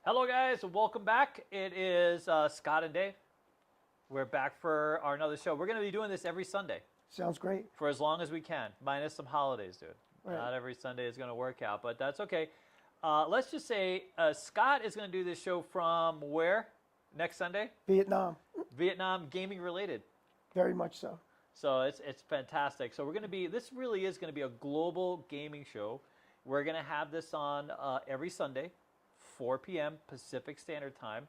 Hello, guys, and welcome back. It is Scott and Dave. We're back for our another show. We're going to be doing this every Sunday Sounds great. for as long as we can, minus some holidays, dude. Right. Not every Sunday is going to work out, but that's okay. Let's just say Scott is going to do this show from where next Sunday? Vietnam, Vietnam, gaming related. very much so. So it's fantastic. So we're going to be, this really is going to be a global gaming show. We're going to have this on every Sunday, 4 p.m. Pacific Standard Time.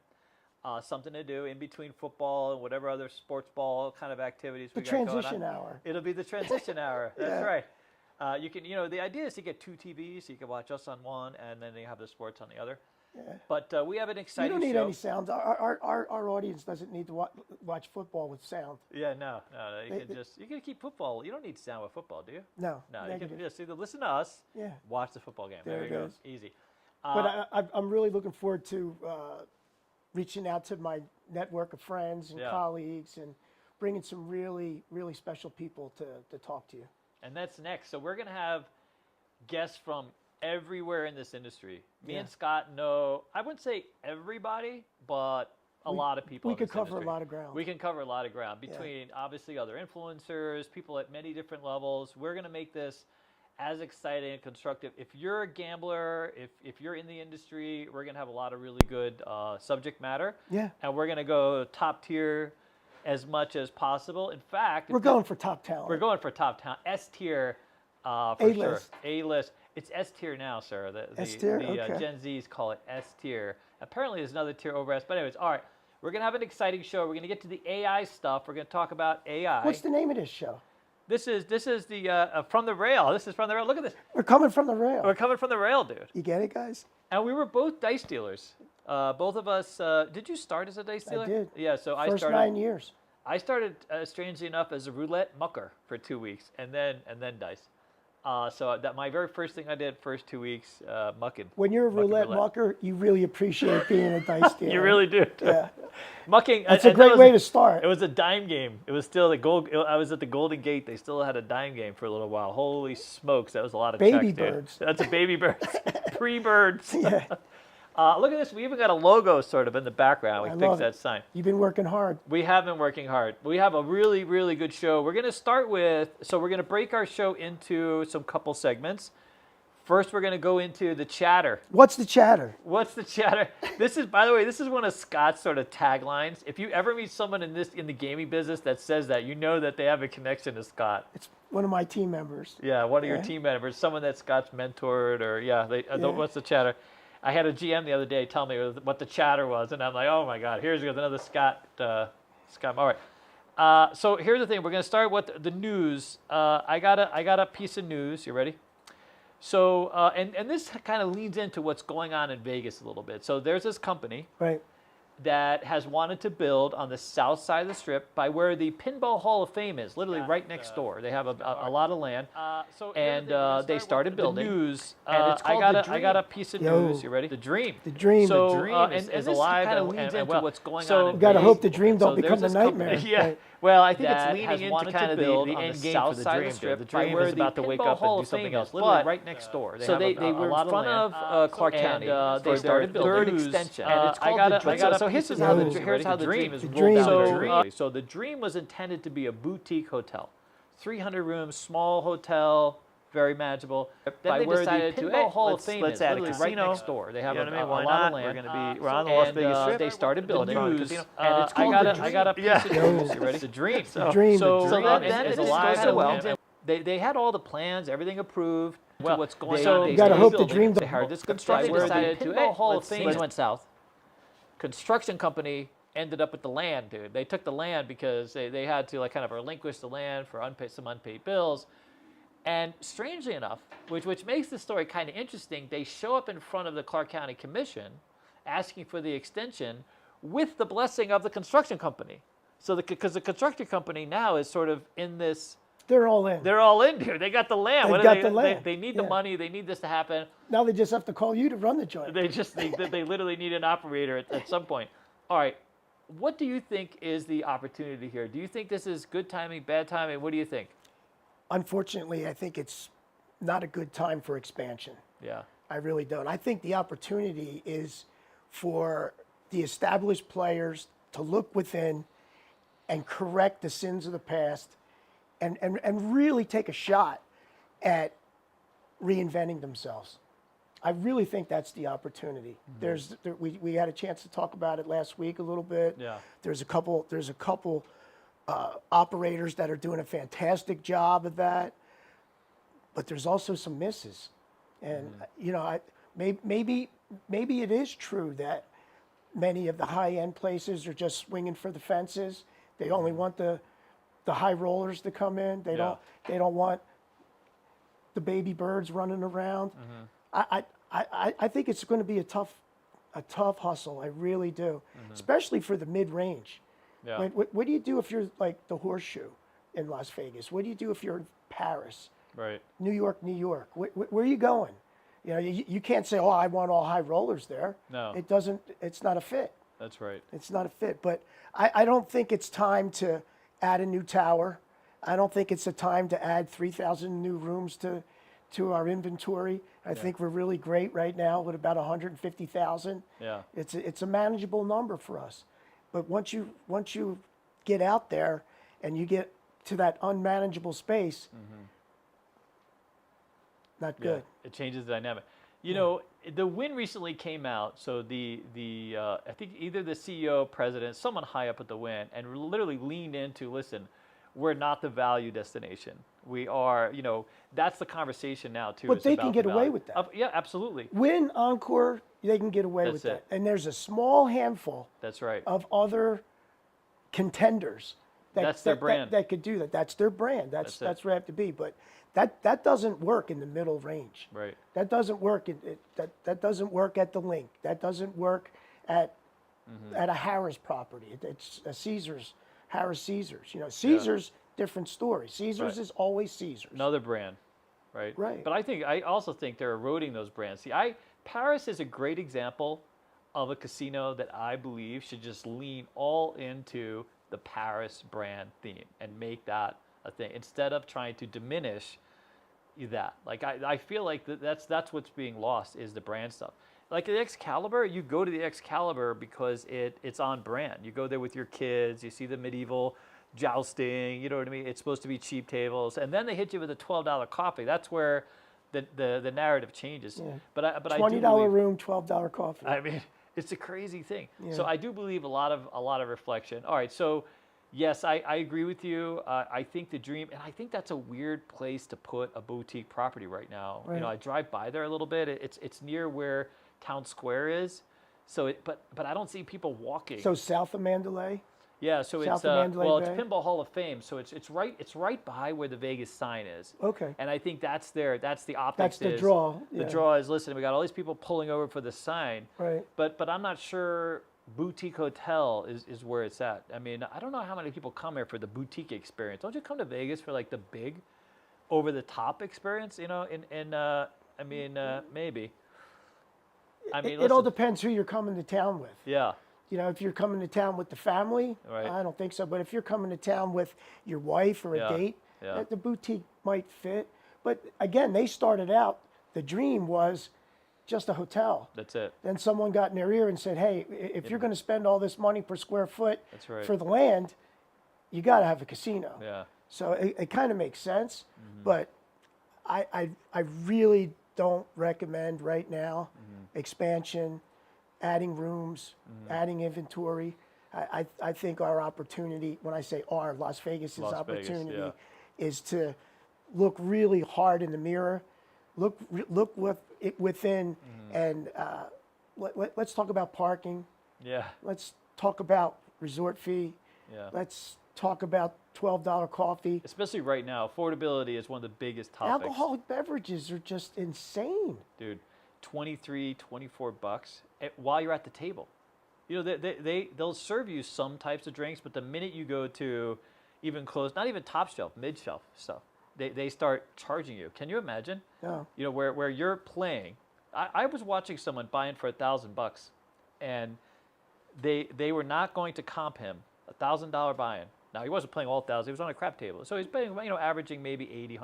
Something to do in between football and whatever other sports ball kind of activities The we got going on. transition hour. It'll be the transition hour. That's Yeah. right. You can, the idea is to get two TVs, so you can watch us on one, and then you have the sports on the other. Yeah. But we have an You exciting don't need show. any sound. Our audience doesn't need to watch football with sound. Yeah, no. They- You can keep football. You don't need sound with football, do you? No, No, you negative. can just either listen to us, Yeah. watch the football game. There you it go. is. Easy. But I'm really looking forward to reaching out to my network of friends and Yeah. colleagues and bringing some really, really special people to talk to you. And that's next. So we're going to have guests from everywhere in this industry. Me Yeah. and Scott know, I wouldn't say everybody, but a lot of people We in could this cover industry. a lot of ground. We can cover a lot of ground Yeah. between obviously other influencers, people at many different levels. We're going to make this as exciting and constructive. If you're a gambler, if you're in the industry, we're going to have a lot of really good subject matter. Yeah. And we're going to go top tier as much as possible. In fact, We're going for top talent. we're going for top talent, S tier, for A-list. sure. A list. It's S tier now, sir. The S tier? The Okay. Gen Zs call it S tier. Apparently, there's another tier over S. But anyways, all right. We're gonna have an exciting show. We're gonna get to the AI stuff. We're gonna talk about AI. What's the name of this show? This is the from the rail. This is from the rail. Look at this. We're coming from the rail. We're coming from the rail, dude. You get it, guys? And we were both dice dealers. Both of us. Did you start as a dice dealer? I did. Yeah. So I First started. 9 years. I started, strangely enough, as a roulette mucker for 2 weeks, and then dice. So that my very first thing I did, first 2 weeks, mucking. When you're a Mucking roulette mucker, you really appreciate being a dice dealer. You really do. Yeah. Mucking. That's a great way to start. It was a dime game. It was still the gold. I was at the Golden Gate. They still had a dime game for a little while. Holy smokes, that was a lot of Baby checks, dude. birds. That's a baby birds. Pre-birds. Yeah. Look at this. We even got a logo sort of in the background. We I fixed love that it. sign. You've been working hard. We have been working hard. We have a really, really good show. We're going to start with, so we're going to break our show into some couple segments. First, we're going to go into the chatter. What's the chatter? What's the chatter? This is, by the way, this is one of Scott's sort of taglines. If you ever meet someone in the gaming business that says that, you know that they have a connection to Scott. It's one of my team members. Yeah, one of your Yeah. team members, someone that Scott's mentored, or Yeah. what's the chatter? I had a GM the other day tell me what the chatter was, and I'm like, oh my God, here's another Scott. All right. So here's the thing. We're going to start with the news. I got a piece of news. You ready? So and this kind of leans into what's going on in Vegas a little bit. So there's this company Right. that has wanted to build on the south side of the strip by where the Pinball Hall of Fame is, literally right next door. They have a lot of land, and they started building. News, and it's called I got a piece of Yo. news. You ready? The Dream. The dream. So the dream. is this alive kind of and- leads and into well. what's going So on. You in got to Vegas. hope the dream don't So become the there's this nightmare. company- Yeah. Right. Well, I think that it's leaning has into wanted to kind of build the on the end game south for the side of Dream. the strip The by Dream where is the about to wake Pinball up Hall and do of something Fame else. is, Literally but- right next door. So they have were a lot in front land. of Clark County and for they their started third building. extension. And it's called the Dream. So here's how the Dream is The rolled Dream. out. The So the Dream was intended to be a boutique hotel, 300 rooms, small hotel, very manageable. Then they decided to Hall of Fame let's add a right casino. next door. They have You know what I mean? a Why lot not? of land. We're on the Las And, Vegas Strip. they started building. The News, casino. and it's called I the got a piece of news. You ready? The Dream. The dream. So, the so dream. that then is it alive. goes so well. And they had all the plans, everything approved. Well, What's going so on? you gotta hope the building. Dream They hired this Then construction. they Decided decided to to, Hall of let's- Fame let's- went south. Construction company ended up with the land, dude. They took the land because they had to kind of relinquish the land for some unpaid bills. And strangely enough, which makes the story kind of interesting, they show up in front of the Clark County Commission asking for the extension with the blessing of the construction company. So because the construction company now is sort of in this, They're all in. they're all in here. They got the land. They've What do got they, the land. They need the Yeah. money. They need this to happen. Now they just have to call you to run the joint. They literally need an operator at some point. All right. What do you think is the opportunity here? Do you think this is good timing, bad timing? What do you think? Unfortunately, I think it's not a good time for expansion. Yeah. I really don't. I think the opportunity is for the established players to look within and correct the sins of the past and really take a shot at reinventing themselves. I really think that's the opportunity. We had a chance to talk about it last week a little bit. Yeah. There's a couple operators that are doing a fantastic job of that, but there's also some misses. And maybe it is true that many of the high-end places are just swinging for the fences. They only want the high rollers to come in. They don't want the baby birds running around. I think it's going to be a tough hustle. I really do, especially for the mid-range. Yeah. What do you do if you're like the Horseshoe in Las Vegas? What do you do if you're in Paris, Right. New York? Where are you going? You can't say, oh, I want all high rollers there. No. It doesn't. It's not a fit. That's right. It's not a fit. But I don't think it's time to add a new tower. I don't think it's a time to add 3,000 new rooms to our inventory. I think we're really great right now with about 150,000. Yeah. It's a manageable number for us. But once you get out there and you get to that unmanageable space, not good. Yeah, it changes the dynamic. You know, the Win recently came out. So the I think either the CEO, president, someone high up at the Win, and literally leaned into, listen, we're not the value destination. We are, that's the conversation now too. But It's they about can the get away value. with that. Yeah, absolutely. Win, Encore, they can get away with That's that. it. And there's a small handful That's right. of other contenders That's their brand. that could do that. That's their brand. That's it. where I have to be. But that doesn't work in the middle range. Right. That doesn't work. That doesn't work at the Link. That doesn't work at a Harris property. It's a Caesars, Harris Caesars. Caesars, different story. Caesars Right. is always Caesars. Another brand, right? Right. But I also think they're eroding those brands. See, Paris is a great example of a casino that I believe should just lean all into the Paris brand theme and make that a thing instead of trying to diminish that. Like I feel like that's what's being lost is the brand stuff. Like the Excalibur, you go to the Excalibur because it's on brand. You go there with your kids, you see the medieval jousting, you know what I mean? It's supposed to be cheap tables, and then they hit you with a $12 coffee. That's where the narrative changes. Yeah. But I do $20 believe, room, $12 coffee. I mean, it's a crazy thing. Yeah. So I do believe a lot of reflection. All right, so yes, I agree with you. I think the Dream, and I think that's a weird place to put a boutique property right now. Right. I drive by there a little bit. It's near where Town Square is. So but I don't see people walking. So south of Mandalay. Yeah, so South it's of Mandalay well, it's Bay? Pinball Hall of Fame, so it's right by where the Vegas sign is. Okay. And I think that's the optics. That's the is- draw, The yeah. draw is, listen, we got all these people pulling over for the sign. Right. But I'm not sure boutique hotel is where it's at. I mean, I don't know how many people come here for the boutique experience. Don't you come to Vegas for like the big, over the top experience? Maybe. I mean, It all listen, depends who you're coming to town with. yeah. If you're coming to town with the family, Right. I don't think so. But if you're coming to town with your wife or a Yeah, date, yeah. the boutique might fit. But again, they started out, the Dream was just a hotel. That's it. Then someone got in their ear and said, hey, if you're going to spend all this money per square foot That's right. for the land, you got to have a casino. Yeah. So it kind of makes sense. But I really don't recommend right now expansion, adding rooms, adding inventory. I think our opportunity, when I say our, Las Vegas' Las Vegas, opportunity, yeah. is to look really hard in the mirror, look within, and let's talk about parking. Yeah. Let's talk about resort fee. Yeah. Let's talk about $12 coffee. Especially right now, affordability is one of the biggest topics. Alcoholic beverages are just insane. Dude, 23, 24 bucks while you're at the table. They'll serve you some types of drinks, but the minute you go to even close, not even top shelf, mid shelf stuff, they start charging you. Can you imagine? No. Where you're playing. I was watching someone buying for $1,000, and they were not going to comp him $1,000 buy-in. Now he wasn't playing all 1,000; he was on a crap table, so he's paying averaging maybe $80,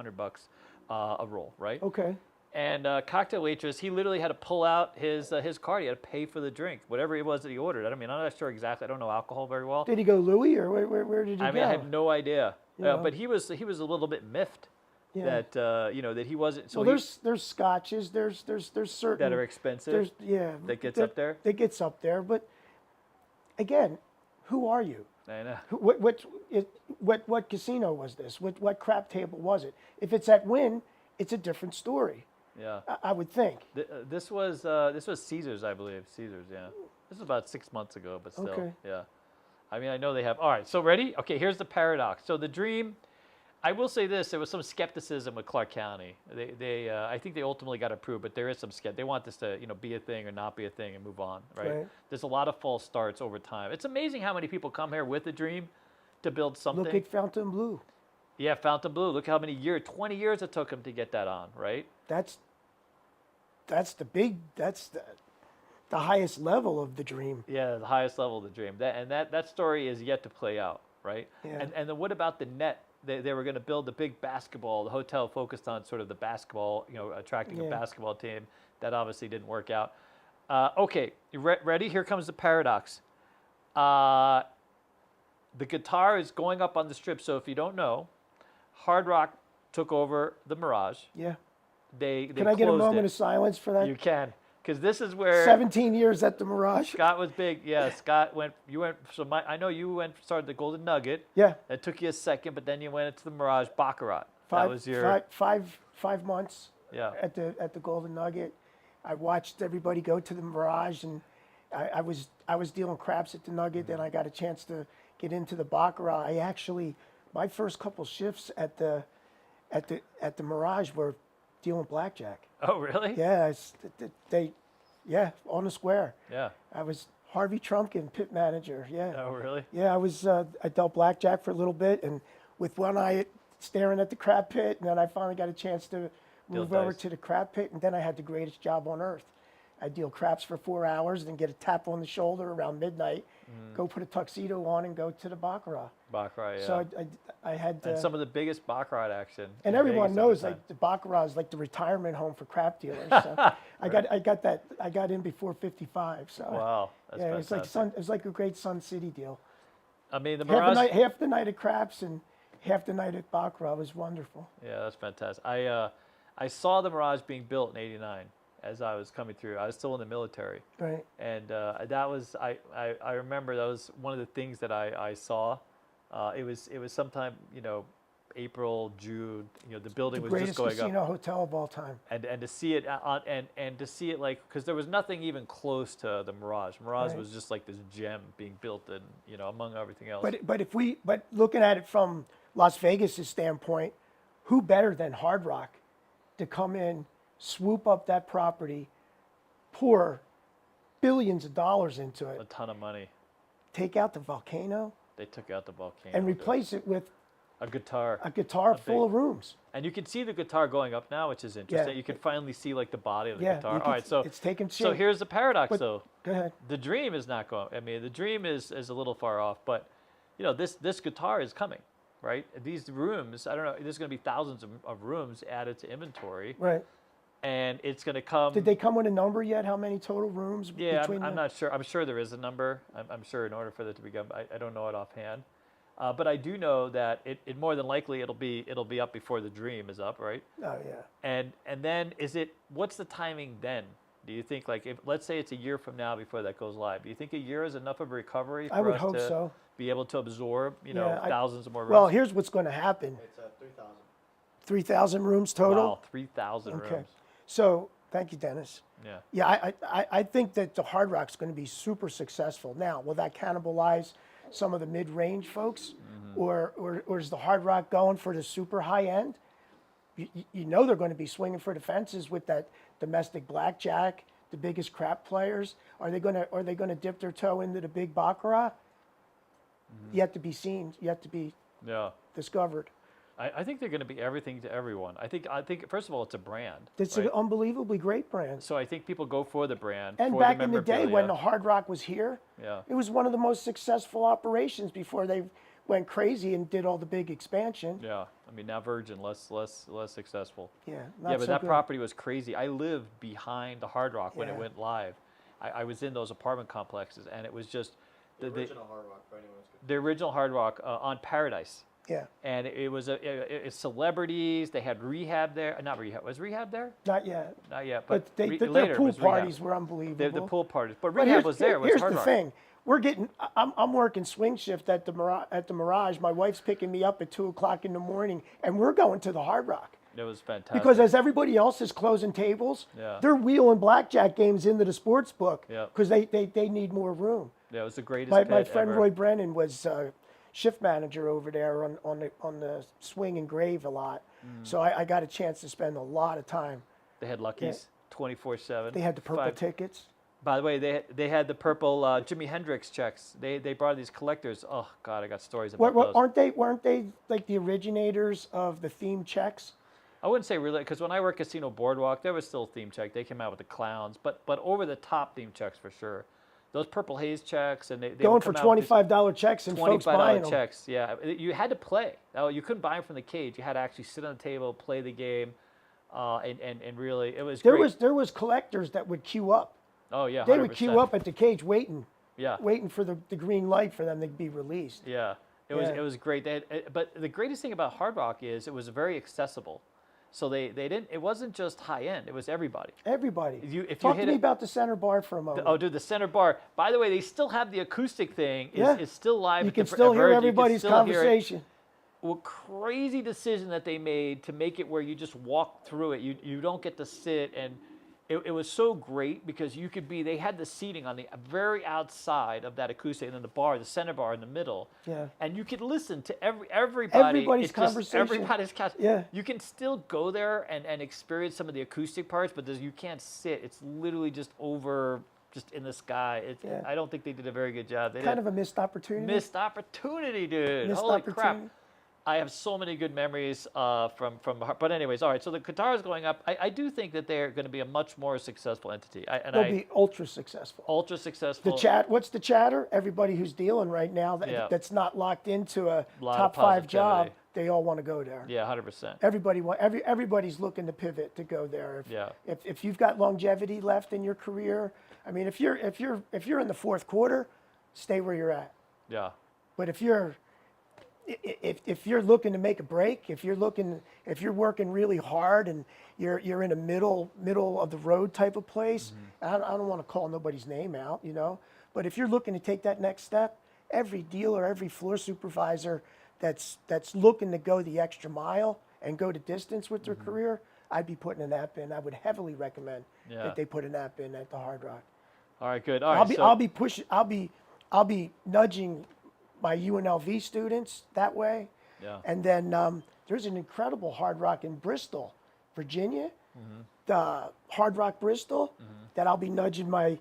$100 a roll, right? Okay. And cocktail waitress, he literally had to pull out his card. He had to pay for the drink, whatever it was that he ordered. I'm not sure exactly. I don't know alcohol very well. Did he go Louis, or where did he go? I have no idea. Yeah. But he was a little bit miffed that that he wasn't. So well, there's scotches. There's certain that are expensive. That gets up there. That gets up there. But again, who are you? I know. What casino was this? What crap table was it? If it's at Wynn, it's a different story. Yeah. I would think. This was Caesars, I believe. Caesars, yeah. This was about 6 months ago, but still, Okay. yeah. I know they have. All right, so ready? Okay, here's the paradox. So the Dream, I will say this: there was some skepticism with Clark County. I think they ultimately got approved, but there is some They want this to, be a thing or not be a thing and move on, right? There's a lot of false starts over time. It's amazing how many people come here with a dream to build something. Look at Fontainebleau. Yeah, Fontainebleau. Look how many 20 years it took him to get that on, right? That's the highest level of the dream. Yeah, the highest level of the dream. That story is yet to play out, right? Yeah. And then what about the net? They were going to build the big basketball. The hotel focused on sort of the basketball, attracting a basketball team. That obviously didn't work out. Okay, you ready? Here comes the paradox. The guitar is going up on the Strip. So if you don't know, Hard Rock took over the Mirage. Yeah. They Can I get a moment of silence for that? You can, because this is where 17 years at the Mirage. Scott was big. Yeah, Scott went. You went. So I know you started the Golden Nugget. Yeah. That took you a second, but then you went into the Mirage Baccarat. That was your 5 months. Yeah. At the Golden Nugget, I watched everybody go to the Mirage, and I was dealing craps at the Nugget. Then I got a chance to get into the Baccarat. My first couple shifts at the Mirage were dealing blackjack. Oh, really? Yeah, on the square. Yeah. I was Harvey Trumpkin, pit manager. Yeah. Oh, really? Yeah, I dealt blackjack for a little bit, and with one eye staring at the crab pit, and then I finally got a chance to move over to the crab pit, and then I had the greatest job on earth. I deal craps for 4 hours, then get a tap on the shoulder around midnight, go put a tuxedo on, and go to the Baccarat. Baccarat, yeah. So I had and some of the biggest Baccarat action. and in everyone Vegas knows at the time. the Baccarat is like the retirement home for crap dealers. So I got in before 55. So Wow, that's yeah, fantastic. it was like a great Sun City deal. The Mirage. Half the night at craps and half the night at Baccarat was wonderful. Yeah, that's fantastic. I saw the Mirage being built in '89 as I was coming through. I was still in the military. Right. And that was I remember that was one of the things that I saw. It was sometime April, June. The building was just going Greatest casino hotel of all time. And to see it on and to see it because there was nothing even close to the Mirage. Mirage was just like this gem being built and among everything else. But looking at it from Las Vegas' standpoint, who better than Hard Rock to come in, swoop up that property, pour billions of dollars into a it, ton of money. take out the volcano, They took out the volcano and replace it with a guitar. full of rooms. And you can see the guitar going up now, which is interesting. Yeah. You can finally see like the body of the Yeah, guitar. All right, so it's taken shape. So here's the paradox, though. Go ahead. The Dream is not going. The Dream is a little far off, but this guitar is coming, right? These rooms, I don't know. There's going to be thousands of rooms added to inventory, Right. and it's going to come. Did they come with a number yet? How many total rooms? Yeah, between I'm not sure. I'm sure there is a number. I'm sure in order for that to become, I don't know it offhand. But I do know that it more than likely it'll be up before the Dream is up, right? Oh yeah. And then what's the timing then? Do you think if let's say it's a year from now before that goes live? Do you think a year is enough of a recovery I for would us hope to so. be able to absorb thousands of more rooms? Well, here's what's going to happen. It's 3,000. 3,000 rooms total. Wow, 3,000 Okay. rooms. So thank you, Dennis. Yeah. Yeah, I think that the Hard Rock's going to be super successful. Now, will that cannibalize some of the mid-range folks, or is the Hard Rock going for the super high end? You know they're going to be swinging for the fences with that domestic blackjack, the biggest crap players. Are they going to dip their toe into the big baccarat? Yet to be seen, yet to be discovered. I think they're going to be everything to everyone. I think first of all, it's a brand. It's right? an unbelievably great brand. So I think people go for the brand. And for back the in the day when the memorabilia. Hard Rock was here, Yeah. it was one of the most successful operations before they went crazy and did all the big expansion. Yeah, I mean, now Virgin, less successful. Yeah, Yeah, not but so that good. property was crazy. I lived behind the Hard Rock when it Yeah. went live. I was in those apartment complexes, and it was just The original Hard Rock, for anyone who's the original Hard Rock on Paradise. Yeah, And it was celebrities. They had rehab there. Not rehab. Was rehab there? not yet. Not yet. But later their it pool was rehab. parties were unbelievable. The pool parties. But But rehab was there. It was here's Hard the Rock. thing. I'm working swing shift at the Mirage. My wife's picking me up at 2:00 in the morning, and we're going to the Hard Rock. It was fantastic. Because as everybody else is closing tables, Yeah. they're wheeling blackjack games into the sports book Yeah. because they need more room. Yeah, it was the greatest My pit friend ever. Roy Brennan was shift manager over there on the swing and grave a lot. So I got a chance to spend a lot of time. They had Luckies 24/7. They had the purple tickets. By the way, they had the purple Jimi Hendrix checks. They brought these collectors. Oh God, I got stories about those. Weren't they like the originators of the theme checks? I wouldn't say really, because when I worked Casino Boardwalk, there was still theme check. They came out with the clowns, but over the top theme checks for sure. Those Purple Haze checks, and they Going would for come out with these $25 checks and folks buying $25 them. checks. Yeah, you had to play. You couldn't buy them from the cage. You had to actually sit on the table, play the game, and really, it was great. There was collectors that would queue up. Oh yeah, They would 100%. queue up at the cage waiting Yeah, for the green light for them to be released. yeah. It Yeah. was great. But the greatest thing about Hard Rock is it was very accessible. So they didn't. It wasn't just high end. It was everybody. Everybody. If you Talk hit to me it- about the center bar for a moment. Oh, dude, the center bar. By the way, they still have the acoustic thing. It's still live. You at can the still hear Virgin. You can everybody's still hear it. conversation. Well, crazy decision that they made to make it where you just walk through it. You don't get to sit, and it was so great because you could be. They had the seating on the very outside of that acoustic, and then the bar, the center bar in the middle. Yeah. And you could listen to everybody. Everybody's It's just conversation. Everybody's Yeah. You can still go there and experience some of the acoustic parts, but you can't sit. It's literally just in the sky. Yeah. I don't think they did a very good job. They Kind did. of a missed opportunity. Missed opportunity, dude. Missed Holy crap. opportunity. I have so many good memories from. But anyways, all right. So the Qatar is going up. I do think that they're going to be a much more successful entity. They'll be ultra successful. ultra successful. What's the chatter? Everybody who's dealing right now Yeah. that's not locked into a Lot top of 5 job, positivity. they all want to go there. Yeah, 100%. Everybody's looking to pivot to go there. Yeah. If you've got longevity left in your career, I mean, if you're in the fourth quarter, stay where you're at. Yeah. But if you're looking to make a break, if you're working really hard and you're in a middle of the road type of place, I don't want to call nobody's name out, but if you're looking to take that next step, every dealer, every floor supervisor that's looking to go the extra mile and go the distance with their career, I'd be putting an app in. I would heavily recommend Yeah. that they put an app in at the Hard Rock. All right, good. All right. I'll be nudging my UNLV students that way. Yeah. And then there's an incredible Hard Rock in Bristol, Virginia, the Hard Rock Bristol, that I'll be nudging my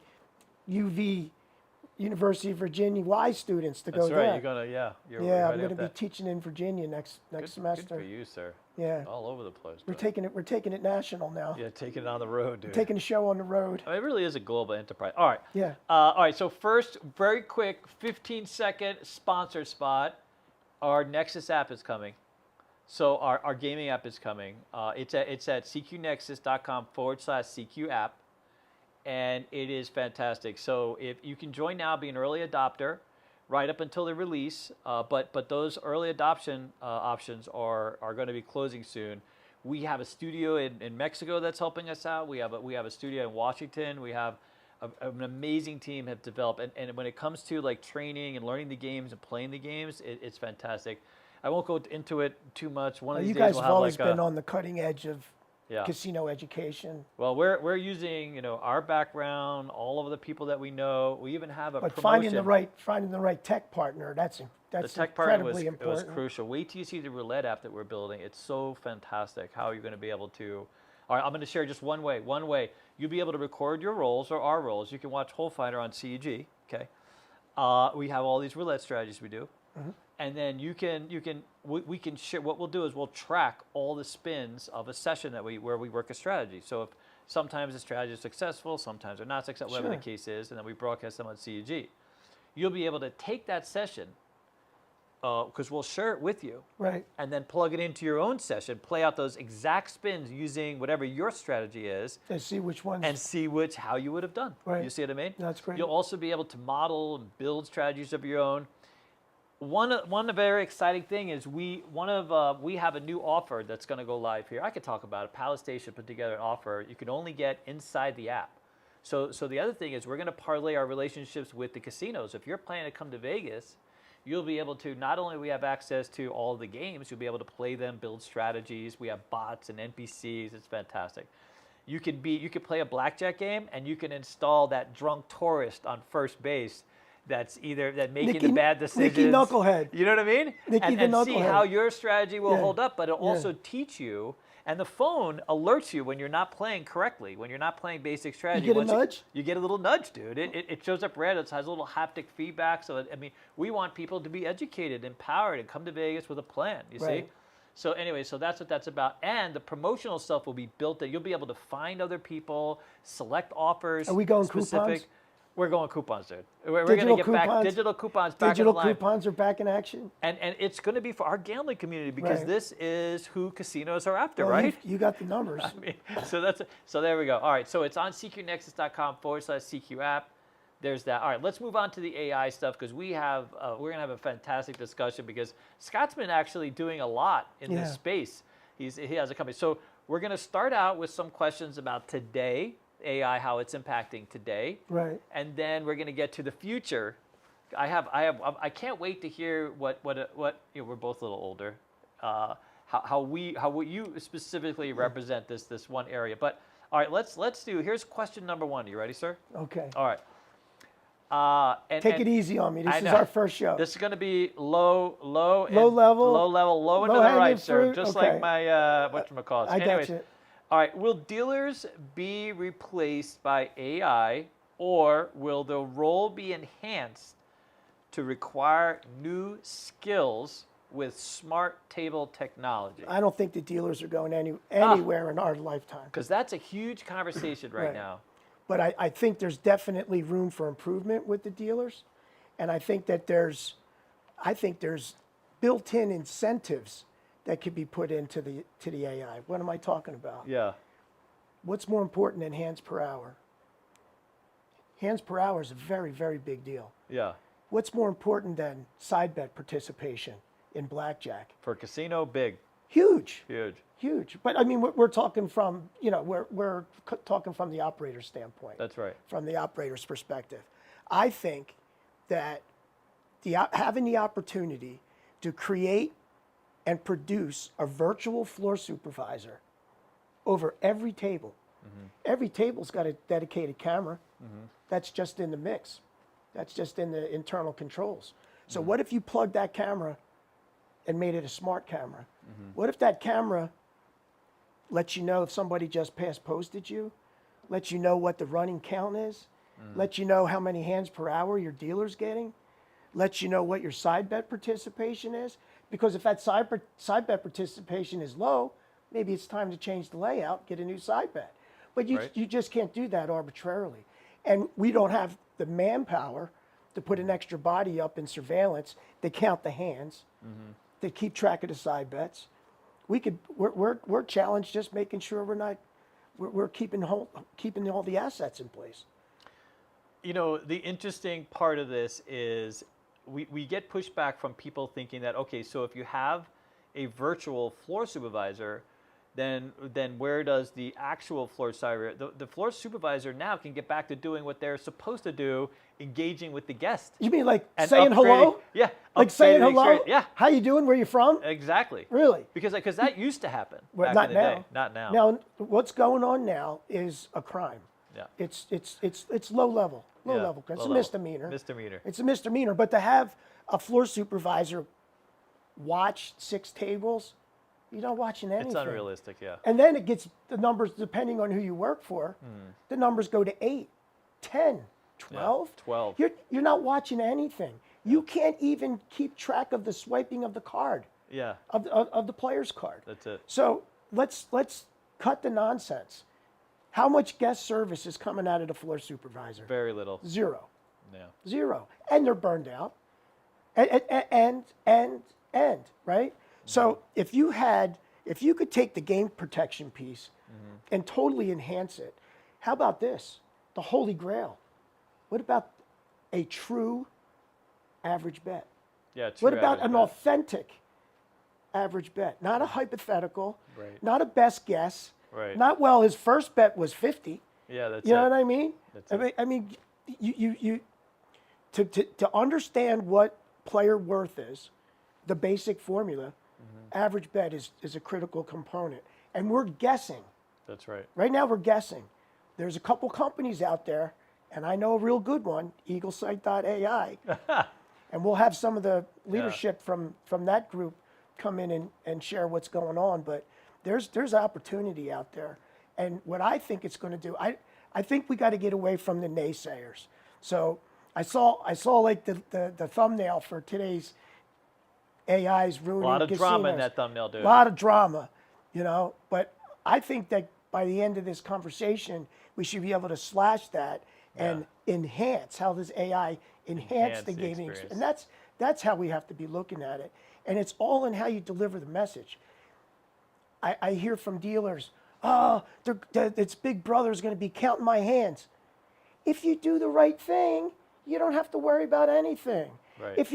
University of Virginia Y students to That's go right. there. You're gonna. Yeah. You're Yeah, I'm right going to up be that. teaching in Virginia next Good semester. for you, sir. Yeah, All over the place. we're bro. taking it national now. Yeah, taking it on the road, dude. Taking the show on the road. I mean, it really is a global enterprise. All right. Yeah. All right. So first, very quick, 15-second sponsor spot. Our Nexus app is coming. So our gaming app is coming. It's at cqnexus.com/CQ app, and it is fantastic. So if you can join now, be an early adopter, right up until the release. But those early adoption options are going to be closing soon. We have a studio in Mexico that's helping us out. We have a studio in Washington. We have an amazing team have developed, and when it comes to like training and learning the games and playing the games, it's fantastic. I won't go into it too much. One of these You days guys we'll have have always like been on the cutting edge of yeah. casino education. Well, we're using our background, all of the people that we know. We even have a But promotion. finding the right tech partner, that's The tech part incredibly was important. crucial. Wait till you see the roulette app that we're building. It's so fantastic how you're going to be able to. All right, I'm going to share just one way. You'll be able to record your rolls or our rolls. You can watch Whole Fighter on CEG. Okay. We have all these roulette strategies we do, and then we can share. What we'll do is we'll track all the spins of a session where we work a strategy. So if sometimes the strategy is successful, sometimes they're not successful, whatever the Sure. case is, and then we broadcast them on CEG. You'll be able to take that session because we'll share it with you. Right. And then plug it into your own session, play out those exact spins using whatever your strategy is, And see which ones. and see how you would have done. Right. You see what I mean? That's great. You'll also be able to model and build strategies of your own. One very exciting thing is we have a new offer that's going to go live here. I could talk about it. Palace Station put together an offer you can only get inside the app. So the other thing is we're going to parlay our relationships with the casinos. If you're planning to come to Vegas, you'll be able to, not only we have access to all the games, you'll be able to play them, build strategies. We have bots and NPCs. It's fantastic. You could play a blackjack game, and you can install that drunk tourist on first base that's making the bad decisions. Nicky Knucklehead. You know what I mean? Nicky the and see Knucklehead. how your strategy will hold up, but it'll Yeah. also teach you. And the phone alerts you when you're not playing correctly, when you're not playing basic strategy. You get a nudge? You get a little nudge, dude. It shows up red. It has a little haptic feedback. So, I mean, we want people to be educated, empowered, and come to Vegas with a plan, you see? Right. So anyway, so that's what that's about. And the promotional stuff will be built that you'll be able to find other people, select offers. Are we going specific. coupons? We're going coupons, dude. We're going to get back digital coupons back Digital in line. coupons are back in action. And it's going to be for our gambling community because Right. this is who casinos are after, Well, right? You got the numbers. I mean, so there we go. All right, so it's on CQNexus.com/CQ app. There's that. All right, let's move on to the AI stuff because we're gonna have a fantastic discussion because Scott's been actually doing a lot in this space. He has a company. So we're gonna start out with some questions about today, AI, how it's impacting today, Right. and then we're gonna get to the future. I can't wait to hear what you know, we're both a little older. How you specifically represent this one area. But all right, let's do. Here's question number one. You ready, sir? Okay. All right. Take it easy on me. This I is know. our first show. This is going to be low Low level, low and to low the hanging right, sir. fruit, Just okay. like my whatchamacallit. I got Anyways, you. all right. Will dealers be replaced by AI, or will the role be enhanced to require new skills with smart table technology? I don't think the dealers are going anywhere in our lifetime. Because that's a huge conversation right Right. now. But I think there's definitely room for improvement with the dealers. And I think that there's built-in incentives that could be put into the AI. What am I talking about? Yeah. What's more important than hands per hour? Hands per hour is a very, very big deal. Yeah. What's more important than side bet participation in blackjack? For casino, big, Huge. huge. Huge. But I mean, we're talking from, we're talking from the operator's standpoint. That's right. From the operator's perspective. I think that having the opportunity to create and produce a virtual floor supervisor over every table. Every table's got a dedicated camera. That's just in the mix. That's just in the internal controls. So what if you plugged that camera and made it a smart camera? What if that camera lets you know if somebody just passed posted you, lets you know what the running count is, lets you know how many hands per hour your dealer's getting, lets you know what your side bet participation is? Because if that side bet participation is low, maybe it's time to change the layout, get a new side bet. But you just can't do that arbitrarily. And we don't have the manpower to put an extra body up in surveillance to count the hands, to keep track of the side bets. We're challenged just making sure we're keeping all the assets in place. You know, the interesting part of this is we get pushback from people thinking that, okay, so if you have a virtual floor supervisor, then where does the actual floor supervisor, the floor supervisor now can get back to doing what they're supposed to do, engaging with the guest. You mean like And saying hello? Yeah. Like saying upgrading the hello? experience. Yeah. How you doing? Where you from? Exactly. Really? Because that used to happen Well, back not in the now. day. Not now. Now, what's going on now is a crime. Yeah. It's low level. Low Yeah, level. It's low a level. misdemeanor. Misdemeanor. It's a misdemeanor. But to have a floor supervisor watch 6 tables, you're not watching anything. It's unrealistic, yeah. And then it gets the numbers, depending on who you work for, the numbers go to 8, 10, 12. 12. You're not watching anything. You can't even keep track of the swiping of the card, Yeah. of the player's card. That's it. So let's cut the nonsense. How much guest service is coming out of the floor supervisor? Very little. Zero. Yeah. Zero. And they're burned out. and right. So if you could take the game protection piece and totally enhance it, how about this? The Holy Grail. What about a true average bet? Yeah. What true about average an bet. authentic average bet? Not a hypothetical, Right. not a best guess, Right. not, well, his first bet was 50. Yeah, that's You know it. what I mean? That's I mean, you to understand what player worth is, the basic formula, average bet is a critical component. And we're guessing. That's right. Right now we're guessing. There's a couple companies out there, and I know a real good one, eaglesight.ai. And we'll have some of the leadership from that group come in and share what's going on. But there's opportunity out there. And what I think it's going to do, I think we got to get away from the naysayers. So I saw like the thumbnail for today's AI's ruining A lot of drama in casinos. that thumbnail, dude. A lot of drama, But I think that by the end of this conversation, we should be able to slash that and enhance. How does AI enhance the gaming experience. And that's how we have to be looking at it. And it's all in how you deliver the message. I hear from dealers, it's Big Brother's going to be counting my hands. If you do the right thing, you don't have to worry about anything. Right. If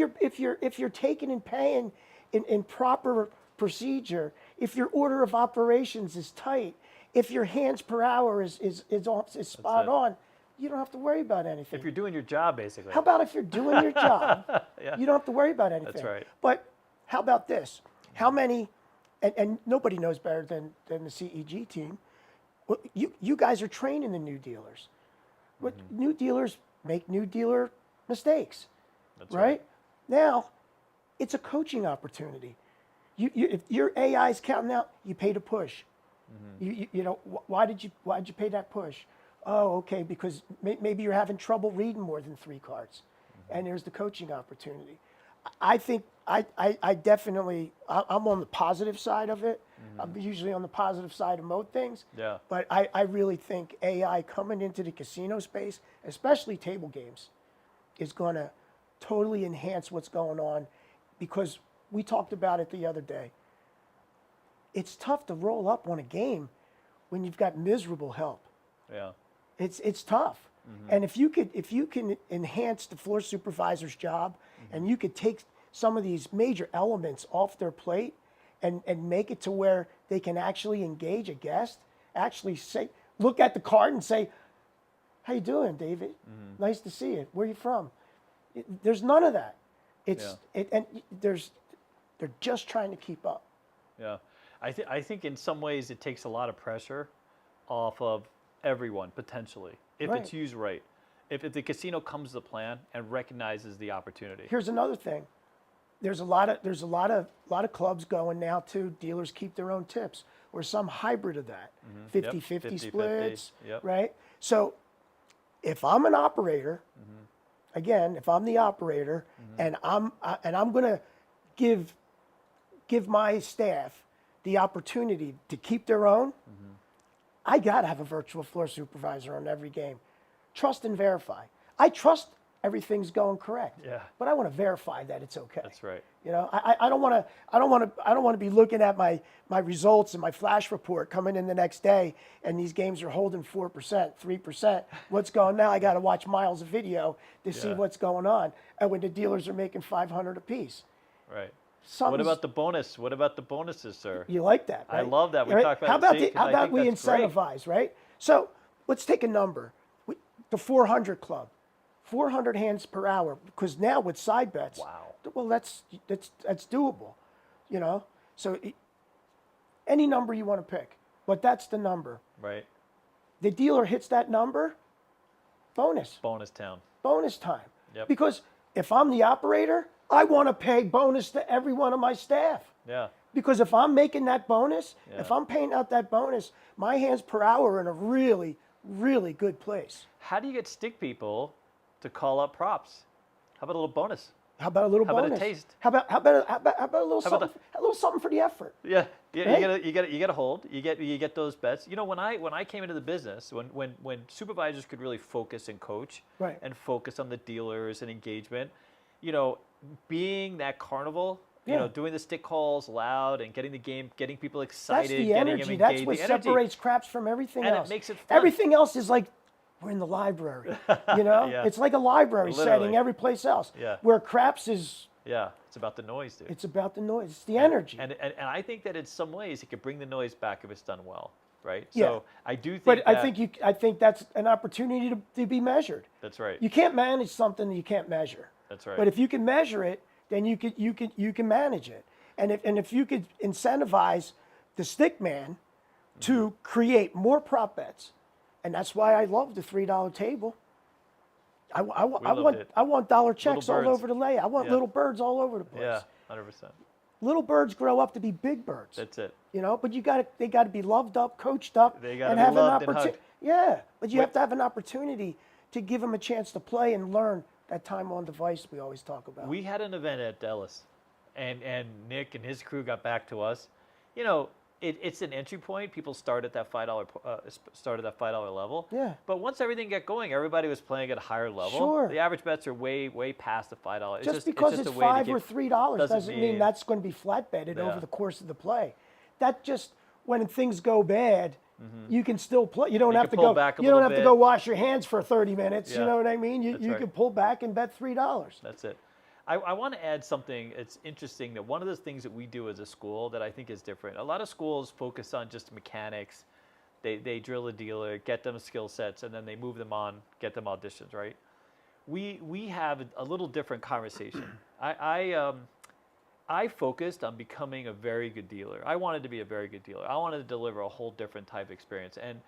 you're taking and paying in proper procedure, if your order of operations is tight, if your hands per hour is spot it. on, you don't have to worry about anything. If you're doing your job, basically. How about if you're doing your job, you don't have to worry about anything. That's right. But how about this? How many, and nobody knows better than the CEG team, well, you guys are training the new dealers. What new dealers make new dealer mistakes. That's right? Now, it's a coaching opportunity. If your AI is counting out, you pay to push. Why did you pay that push? Oh, okay, because maybe you're having trouble reading more than 3 cards, and there's the coaching opportunity. I think I definitely I'm on the positive side of it. I'm usually on the positive side of most things. Yeah. But I really think AI coming into the casino space, especially table games, is going to totally enhance what's going on, because we talked about it the other day. It's tough to roll up on a game when you've got miserable help. Yeah. It's tough. And if you can enhance the floor supervisor's job, and you could take some of these major elements off their plate and make it to where they can actually engage a guest, actually say, look at the card and say, "How you doing, David? Nice to see you. Where are you from?" There's none of that. They're just trying to keep up. Yeah. I think in some ways it takes a lot of pressure off of everyone, potentially, if Right. it's used right. If the casino comes to the plan and recognizes the opportunity. Here's another thing. There's a lot of clubs going now to dealers keep their own tips, or some hybrid of that. 50-50 splits, Yep. right? So if I'm an operator, again, if I'm the operator and I'm going to give my staff the opportunity to keep their own, I got to have a virtual floor supervisor on every game. Trust and verify. I trust everything's going correct. Yeah. But I want to verify that it's okay. That's right. I don't want to be looking at my results and my flash report coming in the next day, and these games are holding 4%, 3%. What's going now? I got to watch miles of video to see Yeah. what's going on. And when the dealers are making 500 apiece. Right. What Something's- about the bonus? What about the bonuses, sir? You like that, right? I love that. We Right? talked about how it, about see, 'cause how I about think we that's great. incentivize, right? So let's take a number. The 400 club, 400 hands per hour, because now with side bets, Wow. well, that's doable, So any number you want to pick, but that's the number. Right. The dealer hits that number, bonus time. Yep. Because if I'm the operator, I want to pay bonus to every one of my staff. Yeah. Because if I'm making that bonus, if Yeah. I'm paying out that bonus, my hands per hour are in a really, really good place. How do you get stick people to call up props? How about a little bonus? How about a little How about a bonus? taste? How about a little How about something? A little something for the effort. Yeah, Right? you get a hold. You get those bets. When I came into the business, when supervisors could really focus and coach, Right. and focus on the dealers and engagement, being that carnival, Yeah. doing the stick calls loud and getting the game, getting people That's excited, the getting energy. them That's engaged. what the energy. separates craps from everything And it else. makes it fun. Everything else is like we're in the library. Yeah. It's like a library setting Literally. every place else. Yeah. Where craps is, Yeah, it's about the noise, dude. it's about the noise. It's the energy. And I think that in some ways it could bring the noise back if it's done well, right? Yeah. So I do think But that, I think that's an opportunity to be measured. that's right. You can't manage something that you can't measure. That's right. But if you can measure it, then you can manage it. And if you could incentivize the stick man to create more prop bets, and that's why I love the $3 table. I want dollar checks all birds. over the lay. I want Yeah. little birds all over the place. Yeah, 100%. Little birds grow up to be big birds. That's it. But they got to be loved up, coached up, They gotta and be have an loved and opportunity. hugged. Yeah, but you have to have an opportunity to give them a chance to play and learn that time on device we always talk about. We had an event at Dallas, and Nick and his crew got back to us. It's an entry point. People start at that $5 level. Yeah. But once everything got going, everybody was playing at a higher level. Sure. The average bets are way past the $5. Just because it's a way to $5 or get- $3 doesn't doesn't mean mean- that's going to be flat betted Yeah. over the course of the play. That just when things go bad, you can still play. You don't You have can to pull go. back a You don't little have to bit. go wash your hands for 30 minutes. You Yeah. know what I mean? You That's you right. can pull back and bet $3. That's it. I want to add something. It's interesting that one of the things that we do as a school that I think is different. A lot of schools focus on just mechanics. They drill a dealer, get them skill sets, and then they move them on, get them auditions, right? We have a little different conversation. I focused on becoming a very good dealer. I wanted to be a very good dealer. I wanted to deliver a whole different type of experience. And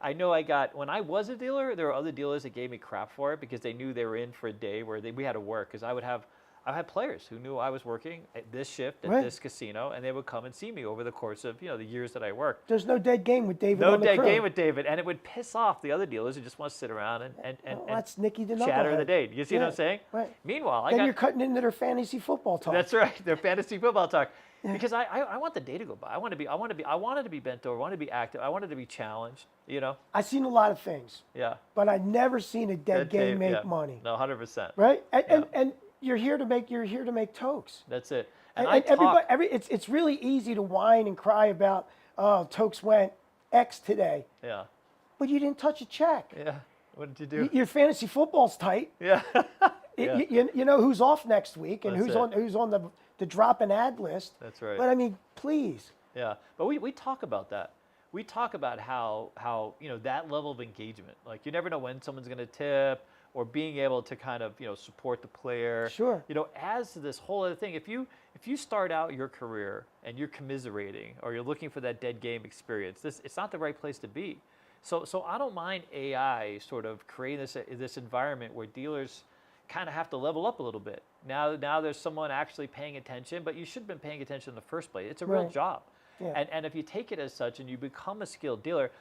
I know when I was a dealer, there were other dealers that gave me crap for it because they knew they were in for a day where we had to work. Because I had players who knew I was working at this shift at Right. this casino, and they would come and see me over the course of the years that I worked. There's no dead game with David No on the dead crew. game with David, and it would piss off the other dealers who just want to sit around and That's Nicky the chatter the knucklehead. day. You see what I'm Yeah, saying? right. Meanwhile, Then you're cutting into their fantasy football talk. that's right. Their fantasy football talk. Because I want the day to go by. I wanted to be bent over. I wanted to be active. I wanted to be challenged. I've seen a lot of things, Yeah. but I've never seen a dead game make yeah. money. No, 100%. Right? And you're here to make tokes. That's it. And I talk. it's really easy to whine and cry about, oh, tokes went X today, Yeah. but you didn't touch a check. Yeah. What did you do? Your fantasy football's tight. Yeah. You know who's off next week and That's who's on the drop and add list. That's right. But I mean, please. Yeah, but we talk about that. We talk about how that level of engagement. Like you never know when someone's going to tip, or being able to kind of support the player. Sure. As to this whole other thing. If you start out your career and you're commiserating or you're looking for that dead game experience, it's not the right place to be. So I don't mind AI sort of creating this environment where dealers kind of have to level up a little bit. Now there's someone actually paying attention, but you should have been paying attention in the first place. It's a real Right. job. Yeah. And if you take it as such and you become a skilled dealer,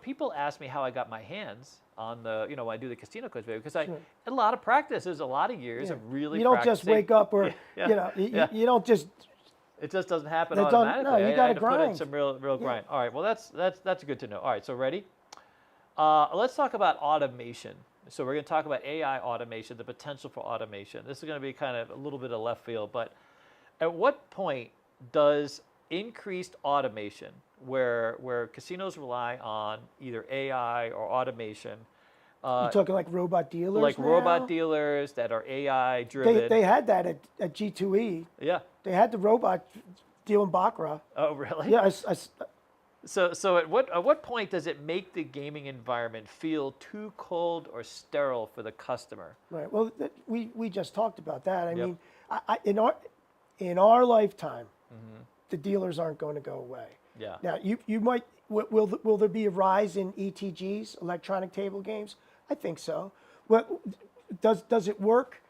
people ask me how I got my hands on the, when I do the casino coach video, because I Sure. a lot of practice. There's a lot of years Yeah. of really You don't just practicing. wake up or, Yeah. you don't just, It just doesn't happen That don't- automatically. no, you I gotta had to put in grind. some real Yeah. grind. All right, well, that's good to know. All right, so ready? Let's talk about automation. So we're going to talk about AI automation, the potential for automation. This is going to be kind of a little bit of left field, but at what point does increased automation, where casinos rely on either AI or automation, you're talking like robot dealers like now? robot dealers that are AI driven? They had that at G2E. Yeah. They had the robot dealing baccarat. Oh, really? Yeah, So at what point does it make the gaming environment feel too cold or sterile for the customer? right. Well, we just talked about that. I Yep. mean, in our lifetime, the dealers aren't going to go away. Yeah. Now, you might will there be a rise in ETGs, electronic table games? I think so. What does it work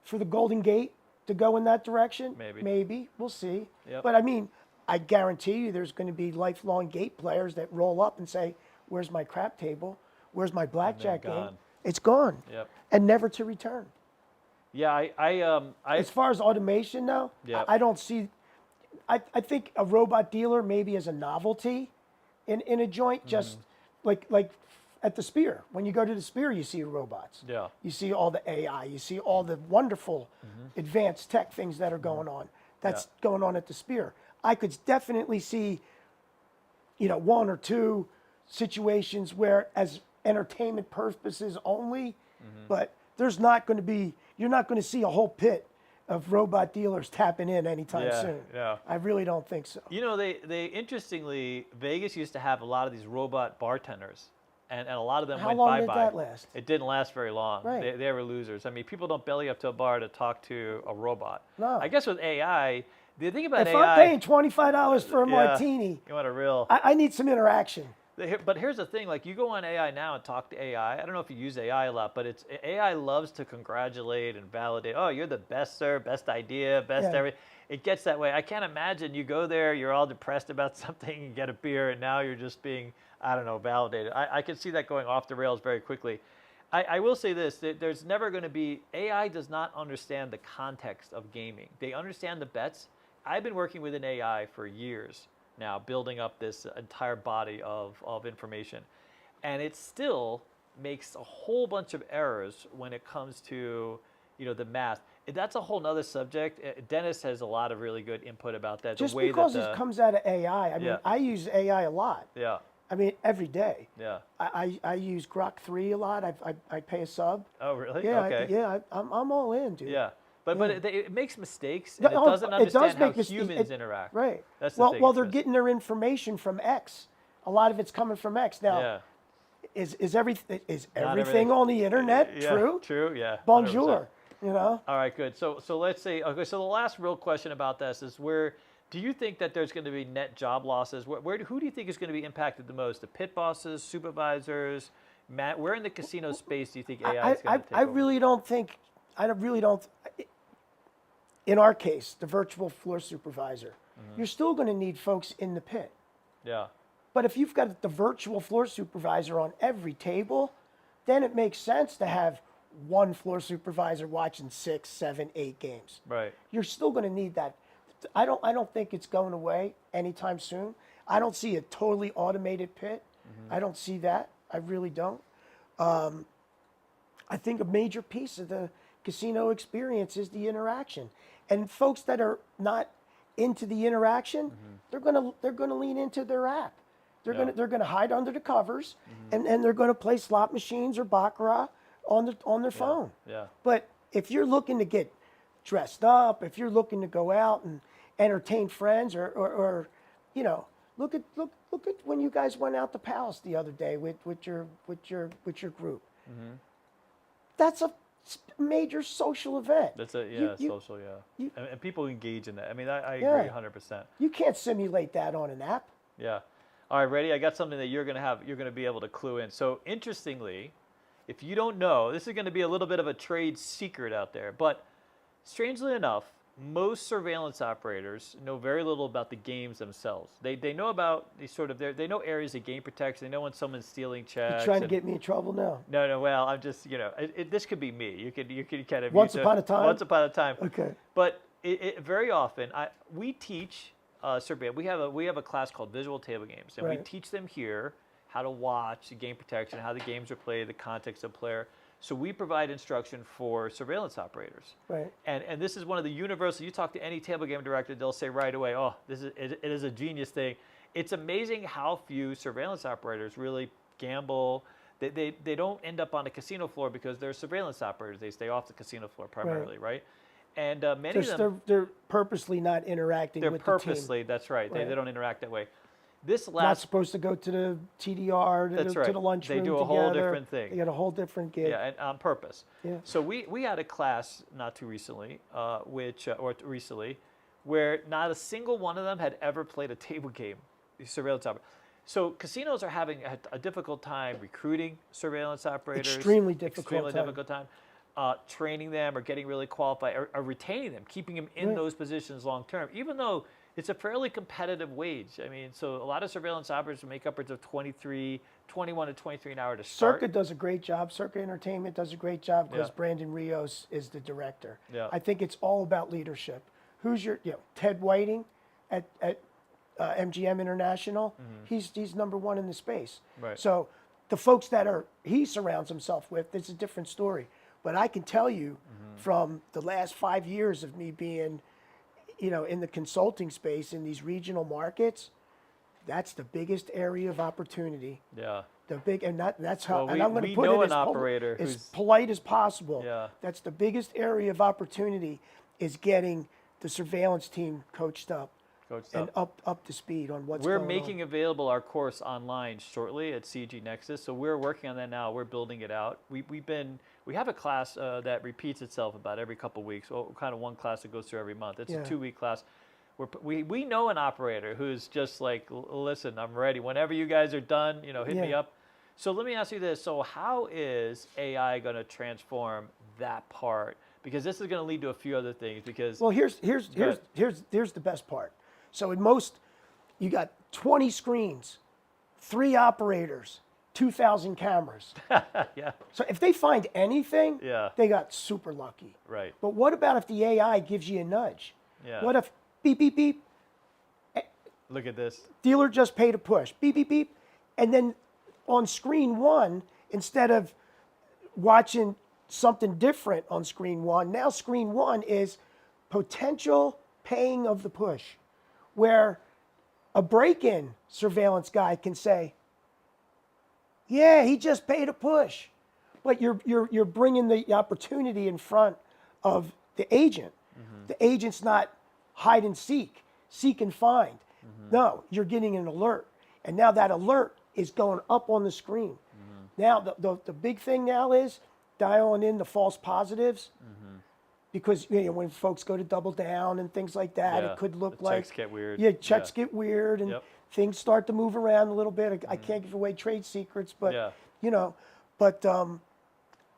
for the Golden Gate to go in that direction? Maybe. Maybe. We'll see. Yep. But I mean, I guarantee you there's going to be lifelong gate players that roll up and say, where's my crap table? Where's my blackjack game? gone. It's gone. Yep. And never to return. Yeah. I As far as automation now, Yep. I don't see. I think a robot dealer maybe as a novelty in a joint, just like at the Spear. When you go to the Spear, you see robots. Yeah. You see all the AI. You see all the wonderful advanced tech things that are going on. That's going on at the Spear. I could definitely see, one or two situations where as entertainment purposes only, but there's not going to be, you're not going to see a whole pit of robot dealers tapping in anytime soon. Yeah. I really don't think so. They interestingly, Vegas used to have a lot of these robot bartenders, and a lot of them How went long bye-bye. did that last? It didn't last very long. Right. They were losers. I mean, people don't belly up to a bar to talk to a robot. No. I guess with AI, the thing about If AI, I'm paying $25 for a martini, you want a real. I need some interaction. But here's the thing: like you go on AI now and talk to AI. I don't know if you use AI a lot, but AI loves to congratulate and validate. Oh, you're the best, sir. Best idea. Best everything. It gets that way. I can't imagine you go there, you're all depressed about something, you get a beer, and now you're just being, I don't know, validated. I can see that going off the rails very quickly. I will say this: that there's never going to be, AI does not understand the context of gaming. They understand the bets. I've been working with an AI for years now, building up this entire body of information. And it still makes a whole bunch of errors when it comes to, the math. That's a whole nother subject. Dennis has a lot of really good input about that. Just the way because that it comes out of AI, I mean, I use AI a lot. Yeah. I mean, every day. Yeah. I use Grok 3 a lot. I pay a sub. Oh, really? Yeah, Okay. I'm all in, dude. Yeah. But it makes mistakes, and it doesn't understand how humans interact. Right. That's the thing. Well, they're getting their information from X. A lot of it's coming from X. Now, is everything on the internet true? True, yeah. Bonjour, 100%. All right, good. So let's say, okay, so the last real question about this is do you think that there's going to be net job losses? Who do you think is going to be impacted the most? The pit bosses, supervisors? Where in the casino space do you think AI is going to take over? I really don't. In our case, the virtual floor supervisor, you're still going to need folks in the pit. Yeah. But if you've got the virtual floor supervisor on every table, then it makes sense to have one floor supervisor watching 6, 7, 8 games. Right. You're still going to need that. I don't think it's going away anytime soon. I don't see a totally automated pit. I don't see that. I really don't. I think a major piece of the casino experience is the interaction. And folks that are not into the interaction, they're gonna lean into their app. They're gonna hide under the covers, and they're gonna play slot machines or baccarat on their phone. Yeah. But if you're looking to get dressed up, if you're looking to go out and entertain friends, or look at when you guys went out to Palace the other day with your group. That's a major social event. That's social, and people engage in that. I mean, I agree 100%. You can't simulate that on an app. Yeah. All right, ready? I got something that you're going to be able to clue in. So interestingly, if you don't know, this is going to be a little bit of a trade secret out there, but strangely enough, most surveillance operators know very little about the games themselves. They know about they know areas of game protection. They know when someone's stealing checks. You're trying to get me in trouble now. No. Well, I'm just this could be me. You could kind of Once upon a time. Once upon a time. Okay. But very often we teach surveillance. We have a class called Visual Table Games, and we teach them here how to watch the game protection, how the games are played, the context of player. So we provide instruction for surveillance operators. Right. And this is one of the universal, you talk to any table game director, they'll say right away, oh, it is a genius thing. It's amazing how few surveillance operators really gamble. They don't end up on the casino floor because they're surveillance operators. They stay off the casino floor primarily, right? And many of them... They're purposely not interacting with the team. They're purposely, that's right. They don't interact that way. Not supposed to go to the TDR, to the lunchroom. They do a whole different thing. They got a whole different gig. Yeah, and on purpose. Yeah. So we had a class not too recently, where not a single one of them had ever played a table game, surveillance operator. So casinos are having a difficult time recruiting surveillance operators. Extremely difficult time. Training them or getting really qualified or retaining them, keeping them in those positions long term, even though it's a fairly competitive wage. I mean, so a lot of surveillance operators make upwards of 21 to 23 an hour to start. Circa does a great job. Circa Entertainment does a great job because Brandon Rios is the director. Yeah. I think it's all about leadership. Who's your, Ted Whiting at MGM International? He's number one in the space. Right. So the folks that he surrounds himself with, it's a different story. But I can tell you from the last 5 years of me being, in the consulting space in these regional markets, that's the biggest area of opportunity. Yeah. That's how. Well, and I'm going we to put know it an operator as who's polite as possible. Yeah. That's the biggest area of opportunity is getting the surveillance team coached up and up to speed on what's We're going making on. available our course online shortly at CG Nexus, so we're working on that now. We're building it out. We have a class that repeats itself about every couple weeks. Well, kind of one class that goes through every month. It's a 2-week class. We know an operator who's just like, listen, I'm ready. Whenever you guys are done, hit me up. So let me ask you this. So how is AI going to transform that part? Because this is going to lead to a few other things. Because Well, here's the best part. So in most, you got 20 screens, 3 operators, 2,000 cameras. yeah, So if they find anything, Yeah. they got super lucky. right. But what about if the AI gives you a nudge? Yeah. What if beep, beep, beep, Look at this. dealer just paid a push, beep, beep, beep, and then on screen 1, instead of watching something different on screen 1, now screen 1 is potential paying of the push, where a break-in surveillance guy can say, yeah, he just paid a push. But you're bringing the opportunity in front of the agent. The agent's not hide and seek and find. No, you're getting an alert. And now that alert is going up on the screen. Now, the big thing now is dialing in the false positives. Because when folks go to double down and things like that, Yeah, it could look the like checks get weird. Yeah, checks Yeah. get weird, and Yep. things start to move around a little bit. I can't give away trade secrets, but Yeah. but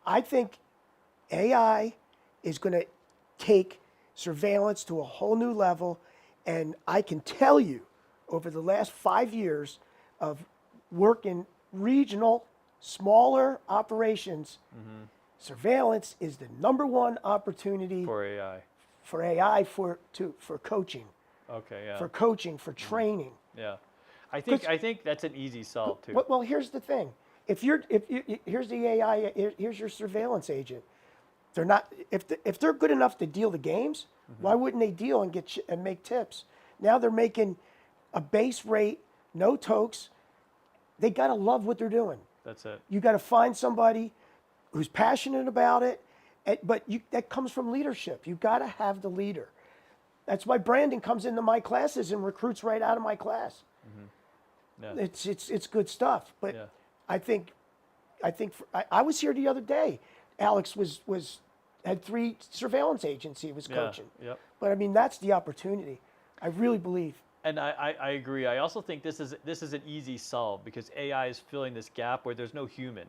I think AI is going to take surveillance to a whole new level, and I can tell you, over the last 5 years of working regional, smaller operations. Surveillance is the #1 opportunity For AI. for AI for coaching, Okay. Yeah. for coaching, for training. Yeah. I think that's an easy solve too. Well, here's the thing: if here's the AI, here's your surveillance agent. They're not if they're good enough to deal the games, why wouldn't they deal and and make tips? Now they're making a base rate, no tokes. They gotta love what they're doing. That's it. You got to find somebody who's passionate about it, but that comes from leadership. You got to have the leader. That's why Brandon comes into my classes and recruits right out of my class. Yeah. It's good stuff. But Yeah. I was here the other day. Alex had 3 surveillance agents he was coaching. Yep. But I mean, that's the opportunity. I really believe. And I agree. I also think this is an easy solve because AI is filling this gap where there's no human.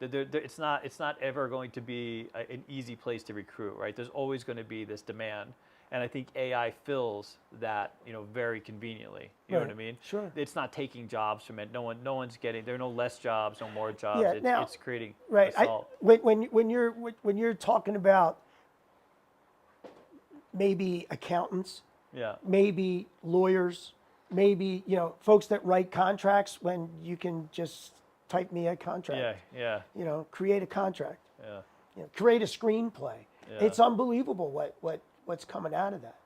It's not ever going to be an easy place to recruit, right? There's always going to be this demand, and I think AI fills that, very conveniently. You know what I mean? Sure. It's not taking jobs from it. No one's getting. There are no less jobs, no more jobs. Yeah, It's creating right. a solve. When you're talking about maybe accountants, Yeah. maybe lawyers, maybe folks that write contracts, when you can just type me a contract. Yeah. Create a contract. Yeah. Create a screenplay. Yeah. It's unbelievable what's coming out of that.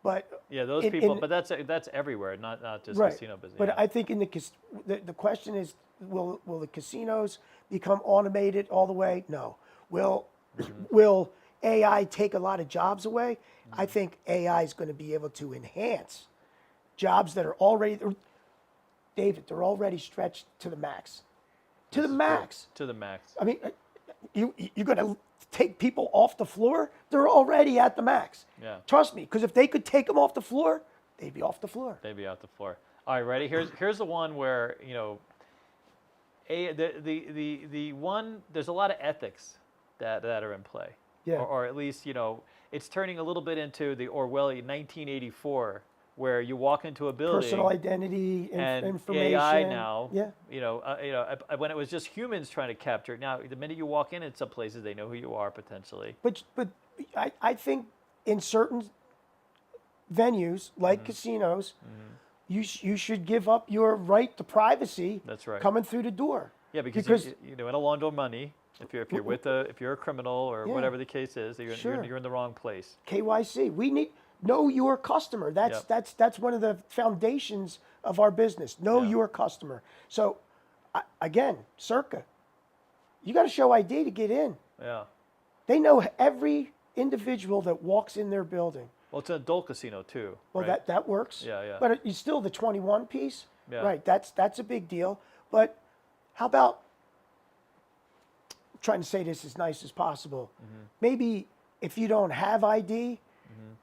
But Yeah, those people. But that's everywhere, not just right. casino business. But yeah. I think the question is, will the casinos become automated all the way? No. Will AI take a lot of jobs away? I think AI is going to be able to enhance jobs that are already, David, they're already stretched to the max. To the max. To the max. I mean, you're going to take people off the floor? They're already at the max. Yeah. Trust me, because if they could take them off the floor, they'd be off the floor. They'd be out the floor. All right, ready? Here's the one where the one, there's a lot of ethics that are in play. Yeah. Or at least it's turning a little bit into the Orwellian 1984, where you walk into a building. Personal identity, and information. AI now. Yeah. When it was just humans trying to capture it. Now, the minute you walk in some places, they know who you are potentially. But I think in certain venues like casinos, you should give up your right to privacy. That's right. Coming through the door. Yeah, because you don't want to launder money. If you're a criminal or Yeah. whatever the case is, Sure. you're in the wrong place. KYC. We need know your customer. Yep. That's one of the foundations of our business. Know Yeah. your customer. So again, Circa, you got to show ID to get in. Yeah. They know every individual that walks in their building. Well, it's an adult casino too. Well, right? that works. Yeah, yeah. But it's still the 21 piece. Yeah. Right. That's a big deal. But how about, I'm trying to say this as nice as possible. Mm-hmm. Maybe if you don't have ID,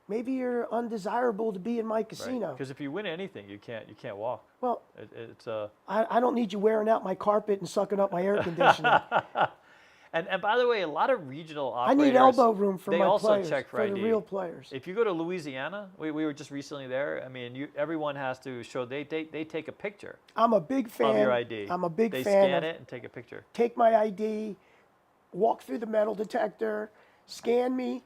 maybe you're undesirable to be in my casino. Because if you win anything, you can't walk. Well, It's I don't need you wearing out my carpet and sucking up my air conditioning. And by the way, a lot of regional I operators, need elbow room for they my also players, check for the ID. real players. If you go to Louisiana, we were just recently there. I mean, everyone has to show they take a picture I'm a big fan of your ID. I'm a big they fan scan of it and take a picture. take my ID, walk through the metal detector, scan me,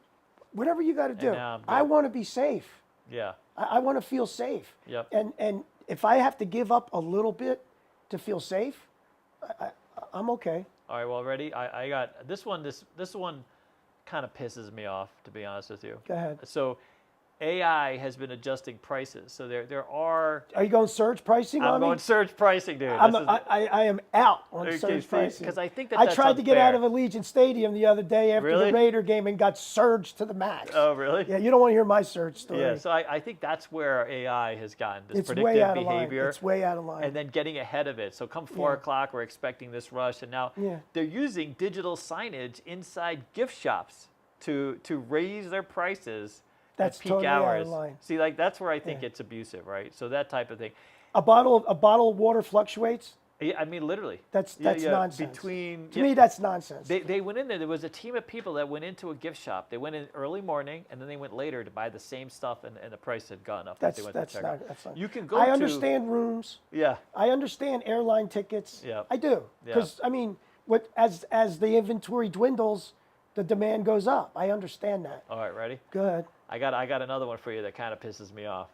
whatever you got to do. now I'm I good. want to be safe. Yeah. I want to feel safe. Yep. And if I have to give up a little bit to feel safe, I'm okay. All right. Well, ready? I got this one. This one kind of pisses me off, to be honest with you. Go ahead. So, AI has been adjusting prices. So there are. Are you going surge pricing on I'm me? going surge pricing, dude. I am out on Okay, surge see, pricing. 'cause I think I that's tried to get out of unfair. Allegiant Stadium the other day after Really? the Raider game and got surged to the max. Oh, really? Yeah, you don't want to hear my surge story. Yeah, so I think that's where AI has gotten this it's way predictive out of line. behavior It's way out of line. and then getting ahead of it. So come 4 o'clock, we're expecting this rush, and now Yeah. they're using digital signage inside gift shops to raise their prices That's at peak totally out of hours. line. See, like that's where I think it's abusive, right? So that type of thing. a bottle of water fluctuates. Yeah, I mean, literally. That's nonsense. Between To me, that's nonsense. They went in there. There was a team of people that went into a gift shop. They went in early morning, and then they went later to buy the same stuff, and the price had gone up. as they went to check out. That's not. You can go I to- understand rooms. Yeah. I understand airline tickets. Yeah. I do. Yeah. Because I mean, as the inventory dwindles, the demand goes up. I understand that. All right, ready? Go ahead. I got another one for you that kind of pisses me off.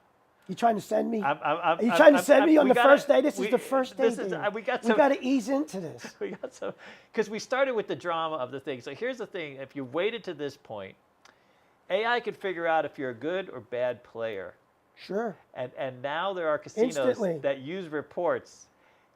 You trying to send me? Are Are you trying to send me on the first day? This is the first day. This is, David. we got We some. got to ease into this. We got some because we started with the drama of the thing. So here's the thing: if you waited to this point, AI could figure out if you're a good or bad player. Sure. And now there are casinos Instantly. that use reports.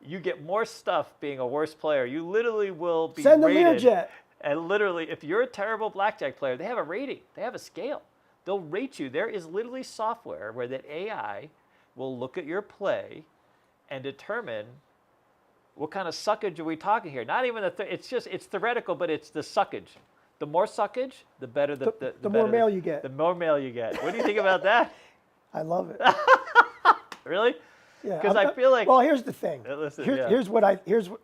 You get more stuff being a worse player. You literally will be Send the rated. Learjet. And literally, if you're a terrible blackjack player, they have a rating. They have a scale. They'll rate you. There is literally software where that AI will look at your play and determine what kind of suckage are we talking here. Not even it's theoretical, but it's the suckage. The more suckage, the better the The better more mail you get. The more mail you get. What do you think about that? I love it. Really? Yeah. 'Cause I'm- I feel like- Well, here's the thing. Listen, Here- yeah. Here's what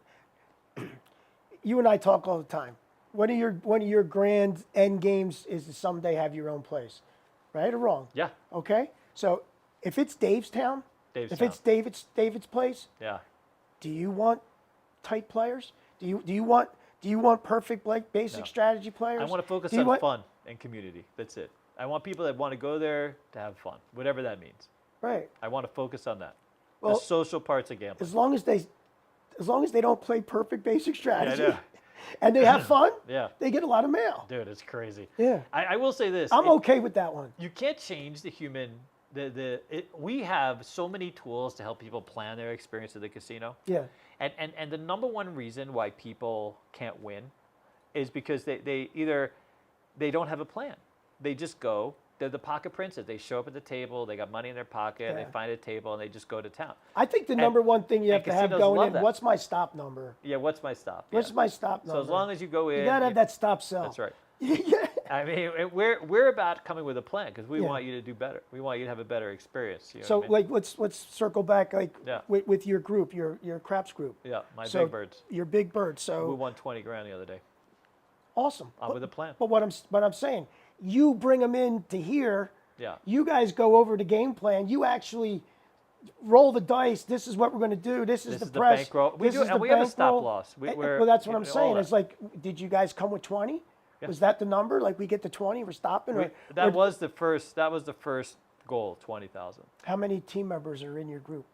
you and I talk all the time. One of your grand end games is to someday have your own place, right or wrong? Yeah. Okay. So if it's Dave's town, if it's David's place, Yeah. do you want tight players? Do you want perfect basic strategy players? I want to focus Do you on want- fun and community. That's it. I want people that want to go there to have fun, whatever that means. Right. I want to focus on that. Well, the social parts of gambling. As long as they don't play perfect basic strategy, know. and they have fun, Yeah. they get a lot of mail. Dude, it's crazy. Yeah. I will say this. I'm okay with that one. You can't change the human. We have so many tools to help people plan their experience at the casino. Yeah. And the number one reason why people can't win is because they don't have a plan. They just go. They're the pocket princes. They show up at the table. They got money in their pocket. Yeah. They find a table and they just go to town. I think the number one thing you have and to have casinos going love in, that. what's my stop number? Yeah, what's my stop? What's Yeah. my stop number? So as long as you go in, you gotta have that stop sell. That's right. Yeah. I mean, we're about coming with a plan because we Yeah. want you to do better. We want you to have a better experience. You know So what I mean? like let's circle back Yeah. with your group, your craps group. Yeah, my So big birds. Your big birds. We So won 20 grand the other day. awesome. With a plan. But what I'm saying, you bring them in to here. Yeah. You guys go over the game plan. You actually roll the dice. This is what we're going to do. This is This the is the press. bankroll. We This do- is and the we have a stop bankroll. loss. Well, We're- that's what you I'm know, all saying. that. It's like, did you guys come with 20? Yeah. Was that the number? Like we get to 20, we're stopping? That was the first Goal 20,000. How many team members are in your group?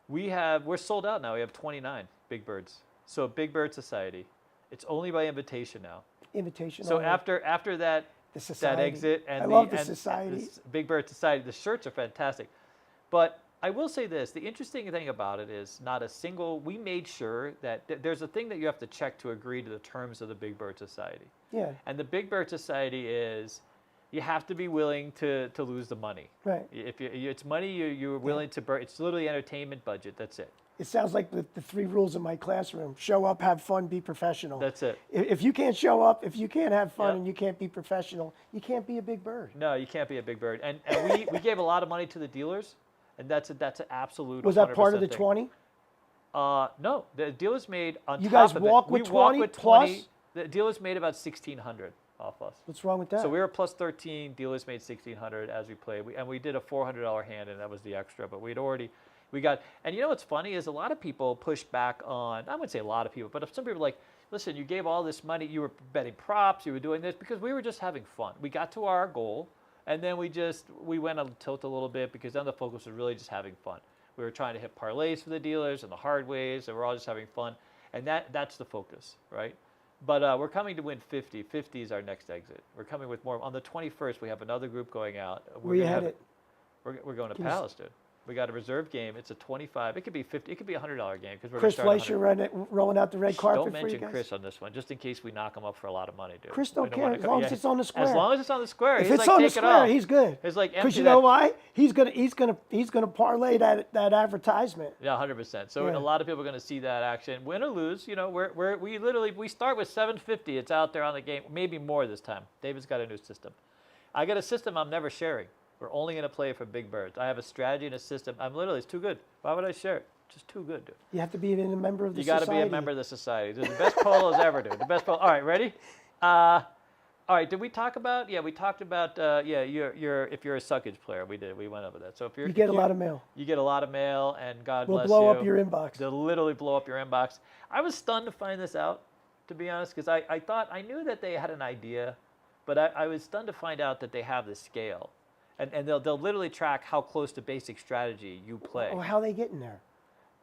We're sold out now. We have 29 Big Birds. So Big Bird Society. It's only by invitation now. Invitation. So only? after that The society. exit and I love the and society. this Big Bird Society, the shirts are fantastic. But I will say this, the interesting thing about it is not a single, we made sure that there's a thing that you have to check to agree to the terms of the Big Bird Society. Yeah. And the Big Bird Society is, you have to be willing to lose the money. Right. If it's money you're willing to burn, it's literally entertainment budget, that's it. It sounds like the 3 rules in my classroom: show up, have fun, be professional. That's it. If you can't show up, if you can't have fun, Yep. and you can't be professional, you can't be a big bird. No, you can't be a Big Bird. And we gave a lot of money to the dealers, and that's an absolute. Was that part of 100% the thing. 20? No, the dealers made on You top guys of walk it. with We walk 20 with plus? 20. The dealers made about 1,600 off us. What's wrong with that? So we were plus 13. Dealers made 1,600 as we played, and we did a $400 hand, and that was the extra. But we got. And you know what's funny is a lot of people pushed back on. I wouldn't say a lot of people, but some people were like, "Listen, you gave all this money. You were betting props. You were doing this because we were just having fun. We got to our goal, and then we went on tilt a little bit because then the focus was really just having fun. We were trying to hit parlays for the dealers and the hard ways, and we're all just having fun, and that's the focus, right? But we're coming to win 50. 50 is our next exit. We're coming with more. On the 21st, we have another group going out. Where you headed? We're going to Can you Palace, dude. We got a reserve game. It's a 25. It could be 50. It could be a $100 game because we're Chris gonna start Fleischer rolling out the red carpet Don't for you mention guys? Chris on this one, just in case we knock him up for a lot of money, dude. Chris We don't don't care wanna as co- long yeah. as it's on the square. As long as it's on the square. If He's it's like, on the take it square, all. he's good. It's like Because empty you know that- why? He's gonna parlay that advertisement. Yeah, 100%. So Yeah. a lot of people are going to see that action, win or lose. You know, we start with 750. It's out there on the game, maybe more this time. David's got a new system. I got a system I'm never sharing. We're only going to play for Big Birds. I have a strategy and a system. It's too good. Why would I share it? Just too good, dude. You have to be a member of the You got society. to be a member of the society. They're the best polos ever, dude. The best polo. All right, ready? All right. Did we talk about? Yeah, we talked about. You're if you're a suckage player, we did. We went over that. So if you're, You get a lot of mail. you get a lot of mail, and God We'll bless blow you. up your inbox. They'll literally blow up your inbox. I was stunned to find this out, to be honest, because I thought I knew that they had an idea, but I was stunned to find out that they have this scale, and they'll literally track how close to basic strategy you play. Oh, how are they getting there?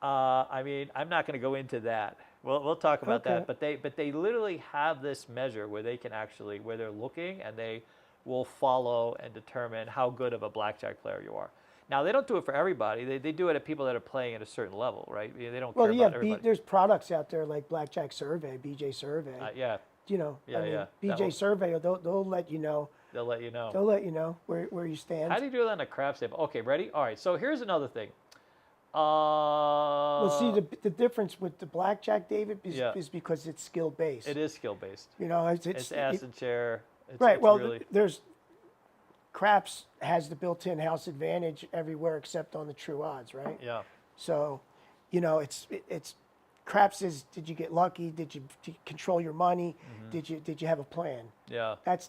I mean, I'm not going to go into that. We'll talk about Okay. that. But they literally have this measure where they can actually, where they're looking, and they will follow and determine how good of a blackjack player you are. Now, they don't do it for everybody. They do it at people that are playing at a certain level, right? They don't Well, care yeah, about everybody. there's products out there like Blackjack Survey, BJ Survey. Yeah, You know, Yeah, I mean, yeah. That BJ one. Survey, they'll let you know. they'll let you know. They'll let you know where you stand. How do you do that on a craps table? Okay, ready? All right, so here's another thing. Well, see, the difference with the blackjack, David, Yeah. is because it's skill based. It is skill-based. You know, It's ass and chair. right. It's Well, really, there's craps has the built-in house advantage everywhere except on the true odds, right? yeah. So, you know, it's craps is, did you get lucky? Did you control your money? Mm-hmm. Did you have a plan? Yeah. That's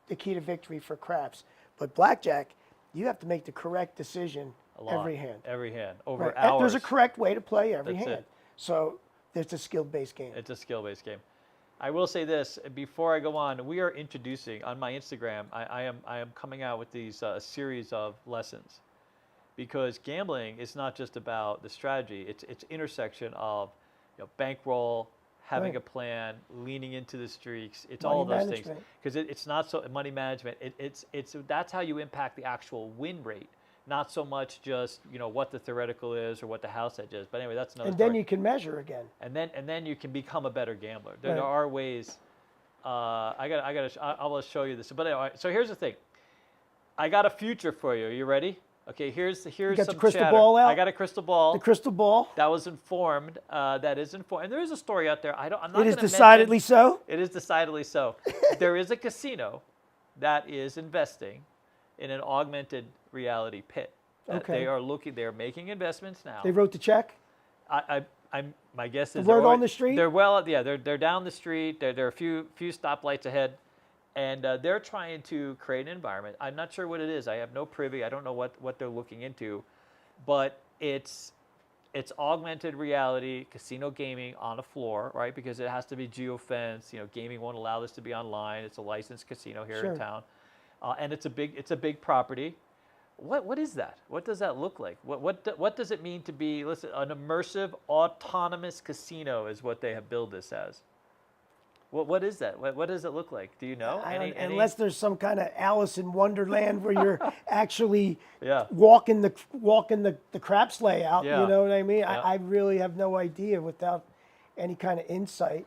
the key to victory for craps. But blackjack, you have to make the correct decision A lot. every hand. Every hand. Over Right. hours. There's a correct way to play every That's hand. it. So there's a skill-based game. It's a skill-based game. I will say this before I go on. We are introducing on my Instagram. I am coming out with these a series of lessons, because gambling is not just about the strategy. It's intersection of bankroll, having Right. a plan, leaning into the streaks. It's Money all of those things, management. because it's not so money management. It's that's how you impact the actual win rate. Not so much just what the theoretical is or what the house edge is. But anyway, that's another And story. then you can measure again. And then you can become a better gambler. There Right. are ways. I will show you this. But anyway, so here's the thing. I got a future for you. Are you ready? Okay. Here's got some the crystal chatter. ball out? I got a crystal ball. The crystal ball. that was informed. That is informed. And there is a story out there. I'm not It is gonna decidedly mention- so. It is decidedly so. There is a casino that is investing in an augmented reality pit. Okay. They are making investments now. They wrote the check. My guess is The word they're on the street? They're down the street. There are a few stoplights ahead, and they're trying to create an environment. I'm not sure what it is. I have no privy. I don't know what they're looking into, but it's augmented reality casino gaming on a floor, right? Because it has to be geofenced. Gaming won't allow this to be online. It's a licensed casino here Sure. in town, and it's a big property. What is that? What does that look like? What does it mean to be, listen, an immersive autonomous casino is what they have billed this as. What is that? What does it look like? Do you know? Unless there's some kind of Alice in Wonderland where you're actually Yeah. walking the craps layout. Yeah. You know what I mean? Yeah. I really have no idea without any kind of insight.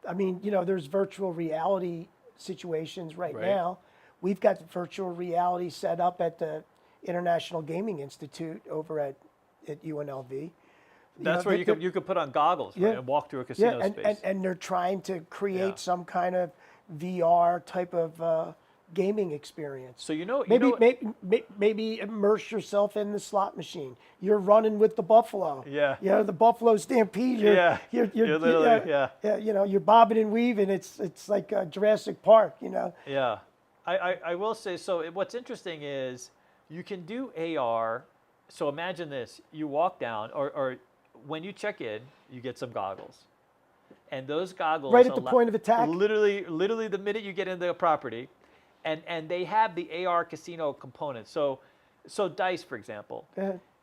I mean, there's virtual reality situations right now. We've got virtual reality set up at the International Gaming Institute over at UNLV. That's where you could put on goggles, right, and walk through a casino space. And they're trying to create some kind of VR type of gaming experience. So maybe immerse yourself in the slot machine. You're running with the buffalo. Yeah. The Buffalo Stampede. You're literally you're bobbing and weaving. It's like Jurassic Park. Yeah. I will say, so what's interesting is you can do AR. So imagine this: you walk down, or when you check in, you get some goggles, and those goggles right at the point of attack. Literally the minute you get into the property, and they have the AR casino component. So dice, for example,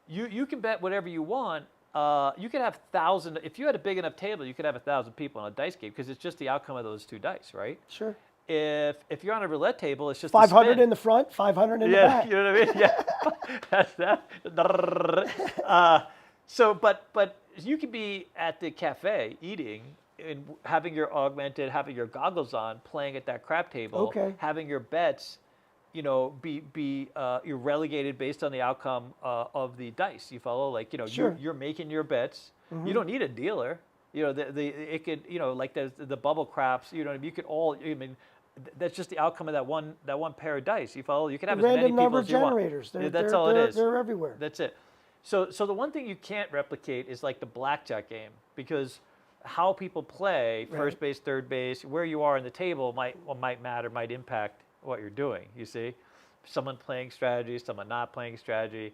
you can bet whatever you want. You could have 1,000. If you had a big enough table, you could have 1,000 people on a dice game because it's just the outcome of those two dice, right? Sure. If you're on a roulette table, it's just 500 in the front, 500 in the back. You know what I mean? Yeah, that's that. So, but you could be at the cafe eating and having your goggles on, playing at that crap table, having your bets, you're relegated based on the outcome of the dice. You follow, like Sure. you're making your bets. Mm-hmm. You don't need a dealer. It could like the bubble craps. You could all. I mean, that's just the outcome of that one pair of dice. You follow. You can have as many random people number as you want. generators. That's all it is. They're everywhere. That's it. So the one thing you can't replicate is like the blackjack game, because how people play first base, third base, where you are in the table might matter, might impact what you're doing. You see, someone playing strategy, someone not playing strategy,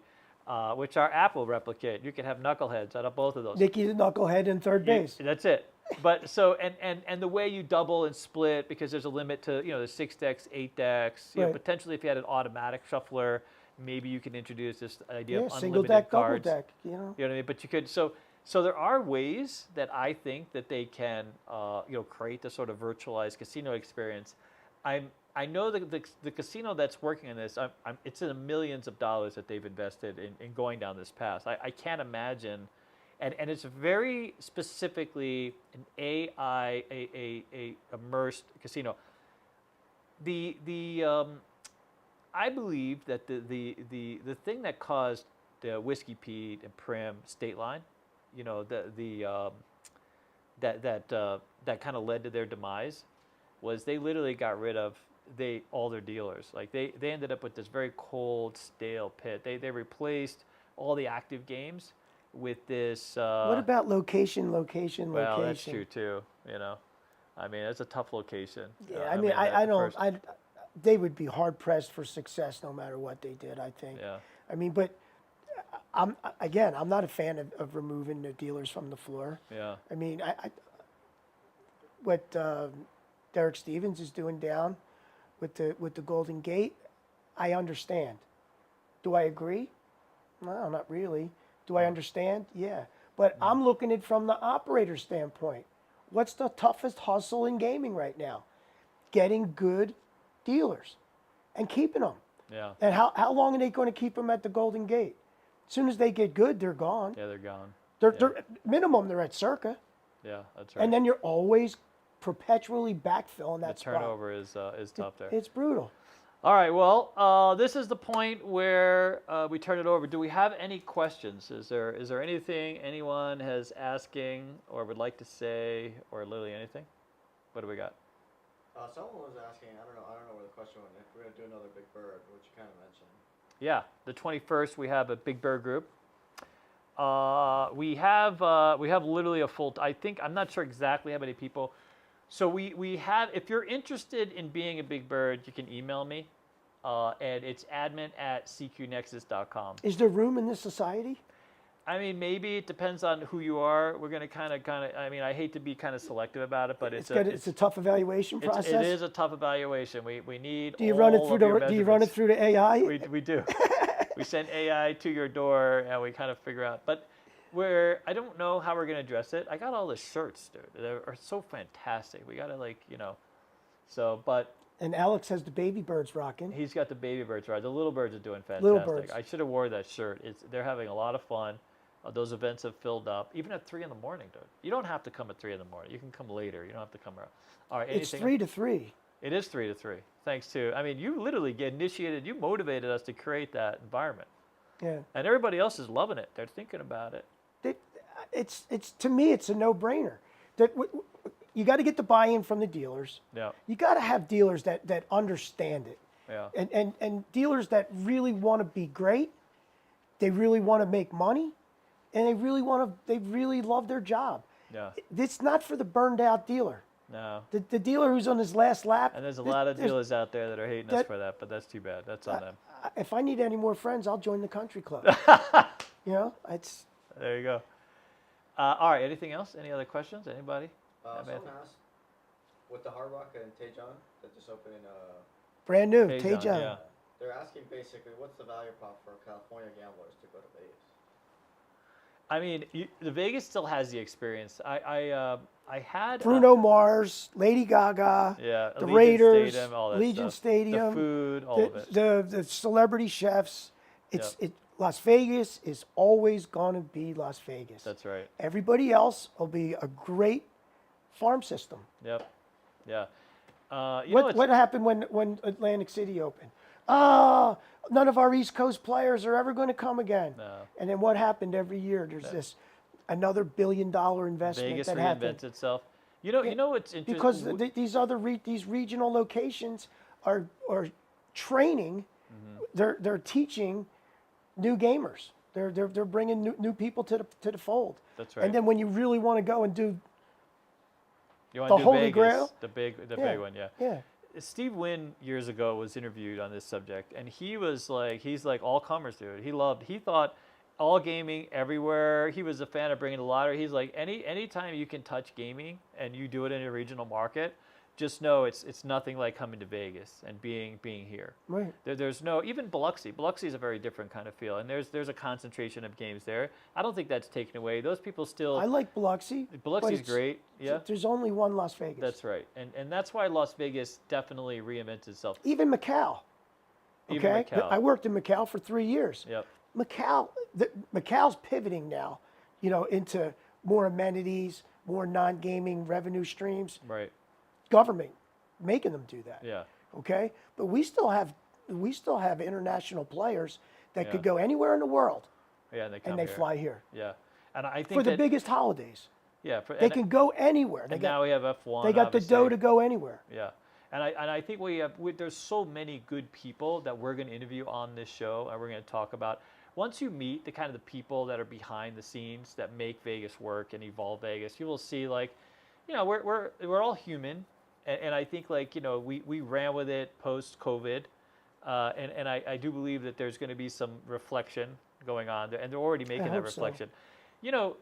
which our app will replicate. You can have knuckleheads out of both of those. Nicky the knucklehead in third base. That's it. But so and the way you double and split, because there's a limit to the 6 decks, 8 decks. Potentially if you had an automatic shuffler, maybe you can introduce this idea of unlimited single deck, cards. double deck. You know what I mean? But you could so there are ways that I think that they can create this sort of virtualized casino experience. I know that the casino that's working on this, it's in the millions of dollars that they've invested in going down this path. I can't imagine. And it's very specifically an AI, a immersed casino. I believe that the thing that caused the Whiskey Pete and Prim State Line, that kind of led to their demise, was they literally got rid of all their dealers. Like they ended up with this very cold, stale pit. They replaced all the active games with this. What about location? Well, that's true too. I mean, it's a tough location. Yeah, they would be hard pressed for success no matter what they did. I think. Yeah. I mean, but I'm not a fan of removing the dealers from the floor. Yeah. I mean, what Derek Stevens is doing down with the Golden Gate, I understand. Do I agree? No, not really. Do I understand? Yeah. But I'm looking at it from the operator standpoint. What's the toughest hustle in gaming right now? Getting good dealers and keeping them. Yeah. And how long are they going to keep them at the Golden Gate? As soon as they get good, they're gone. Yeah, they're gone. They're minimum, they're at Circa. Yeah, that's right. And then you're always perpetually backfilling that spot. The turnover is tough there. It's brutal. All right, well, this is the point where we turn it over. Do we have any questions? Is there anything anyone has asking or would like to say, or literally anything? What do we got? Someone was asking, I don't know where the question went, if we're going to do another Big Bird, which you kind of mentioned. Yeah, the 21st we have a Big Bird group. We have literally a full. I'm not sure exactly how many people. So we have. If you're interested in being a Big Bird, you can email me, and it's admin@cqnexus.com. Is there room in this society? I mean, maybe it depends on who you are. We're going to kind of. I mean, I hate to be kind of selective about it, but it's a tough evaluation process. It is a tough evaluation. We need. Do you run it through the AI? We do. we send AI to your door, and we kind of figure out. But I don't know how we're gonna address it. I got all the shirts, dude. They are so fantastic. We gotta but And Alex has the baby birds rocking. he's got the baby birds right. The little birds are doing fantastic. Little birds. I should have wore that shirt. They're having a lot of fun. Those events have filled up, even at 3 in the morning, dude. You don't have to come at 3 in the morning. You can come later. You don't have to come around. All right. It's anything 3 to 3. It is 3 to 3. Thanks to, I mean, you literally you motivated us to create that environment. Yeah. And everybody else is loving it. They're thinking about it. It's to me, it's a no-brainer. You got to get the buy-in from the dealers. Yeah. You got to have dealers that understand it. Yeah. And dealers that really want to be great. They really want to make money, and they really love their job. Yeah. It's not for the burned out dealer. No. The dealer who's on his last lap. And there's a lot of dealers out there that are hating us for that, but that's too bad. That's on them. If I need any more friends, I'll join the country club. It's. There you go. All right. Anything else? Any other questions? Anybody? Someone asked, with the Hard Rock and Tejon that just opened in Brand new, Tejon, Tejon. yeah. they're asking basically what's the value prop for California gamblers to go to Vegas? I mean, the Vegas still has the experience. I had Bruno Mars, Lady Gaga, yeah, the Allegiant Raiders, Stadium, all that Legion stuff. Stadium, the food, all of it. the celebrity chefs. Las Vegas is always going to be Las Vegas. That's right. Everybody else will be a great farm system. Yep. Yeah. What happened when Atlantic City opened? None of our East Coast players are ever going to come again. No. And then what happened every year? There's another $1 billion investment Vegas that reinvents happened. itself. You know what's interesting? Because these regional locations are training. Mm-hmm. They're teaching new gamers. They're bringing new people to the fold. That's right. And then when you really want to go and do you want the to do Holy Vegas, Grail? the big one, yeah. Yeah. Steve Wynn years ago was interviewed on this subject, and he's like all comers, dude. He thought all gaming everywhere. He was a fan of bringing the lottery. He's like anytime you can touch gaming and you do it in a regional market, just know it's nothing like coming to Vegas and being here. Right. There's no, even Biloxi. Biloxi is a very different kind of feel, and there's a concentration of games there. I don't think that's taken away. Those people still. I like Biloxi. Biloxi's great. Yeah. There's only one Las Vegas. That's right, and that's why Las Vegas definitely reinvents itself. Even Macau. Even Okay. Macau. I worked in Macau for 3 years. Yep. Macau's pivoting now, into more amenities, more non-gaming revenue streams. Right. Government making them do that. Yeah. Okay, but we still have international players that Yeah. could go anywhere in the world Yeah, and they come and they here. fly here Yeah, and I think for the that, biggest holidays. Yeah, They can go anywhere. And now we have F1. They got the obviously. dough to go anywhere. Yeah, and I think there's so many good people that we're going to interview on this show, and we're going to talk about. Once you meet the kind of the people that are behind the scenes that make Vegas work and evolve Vegas, you will see we're all human. And I think we ran with it post-COVID, and I do believe that there's going to be some reflection going on there, and they're already making that reflection. So.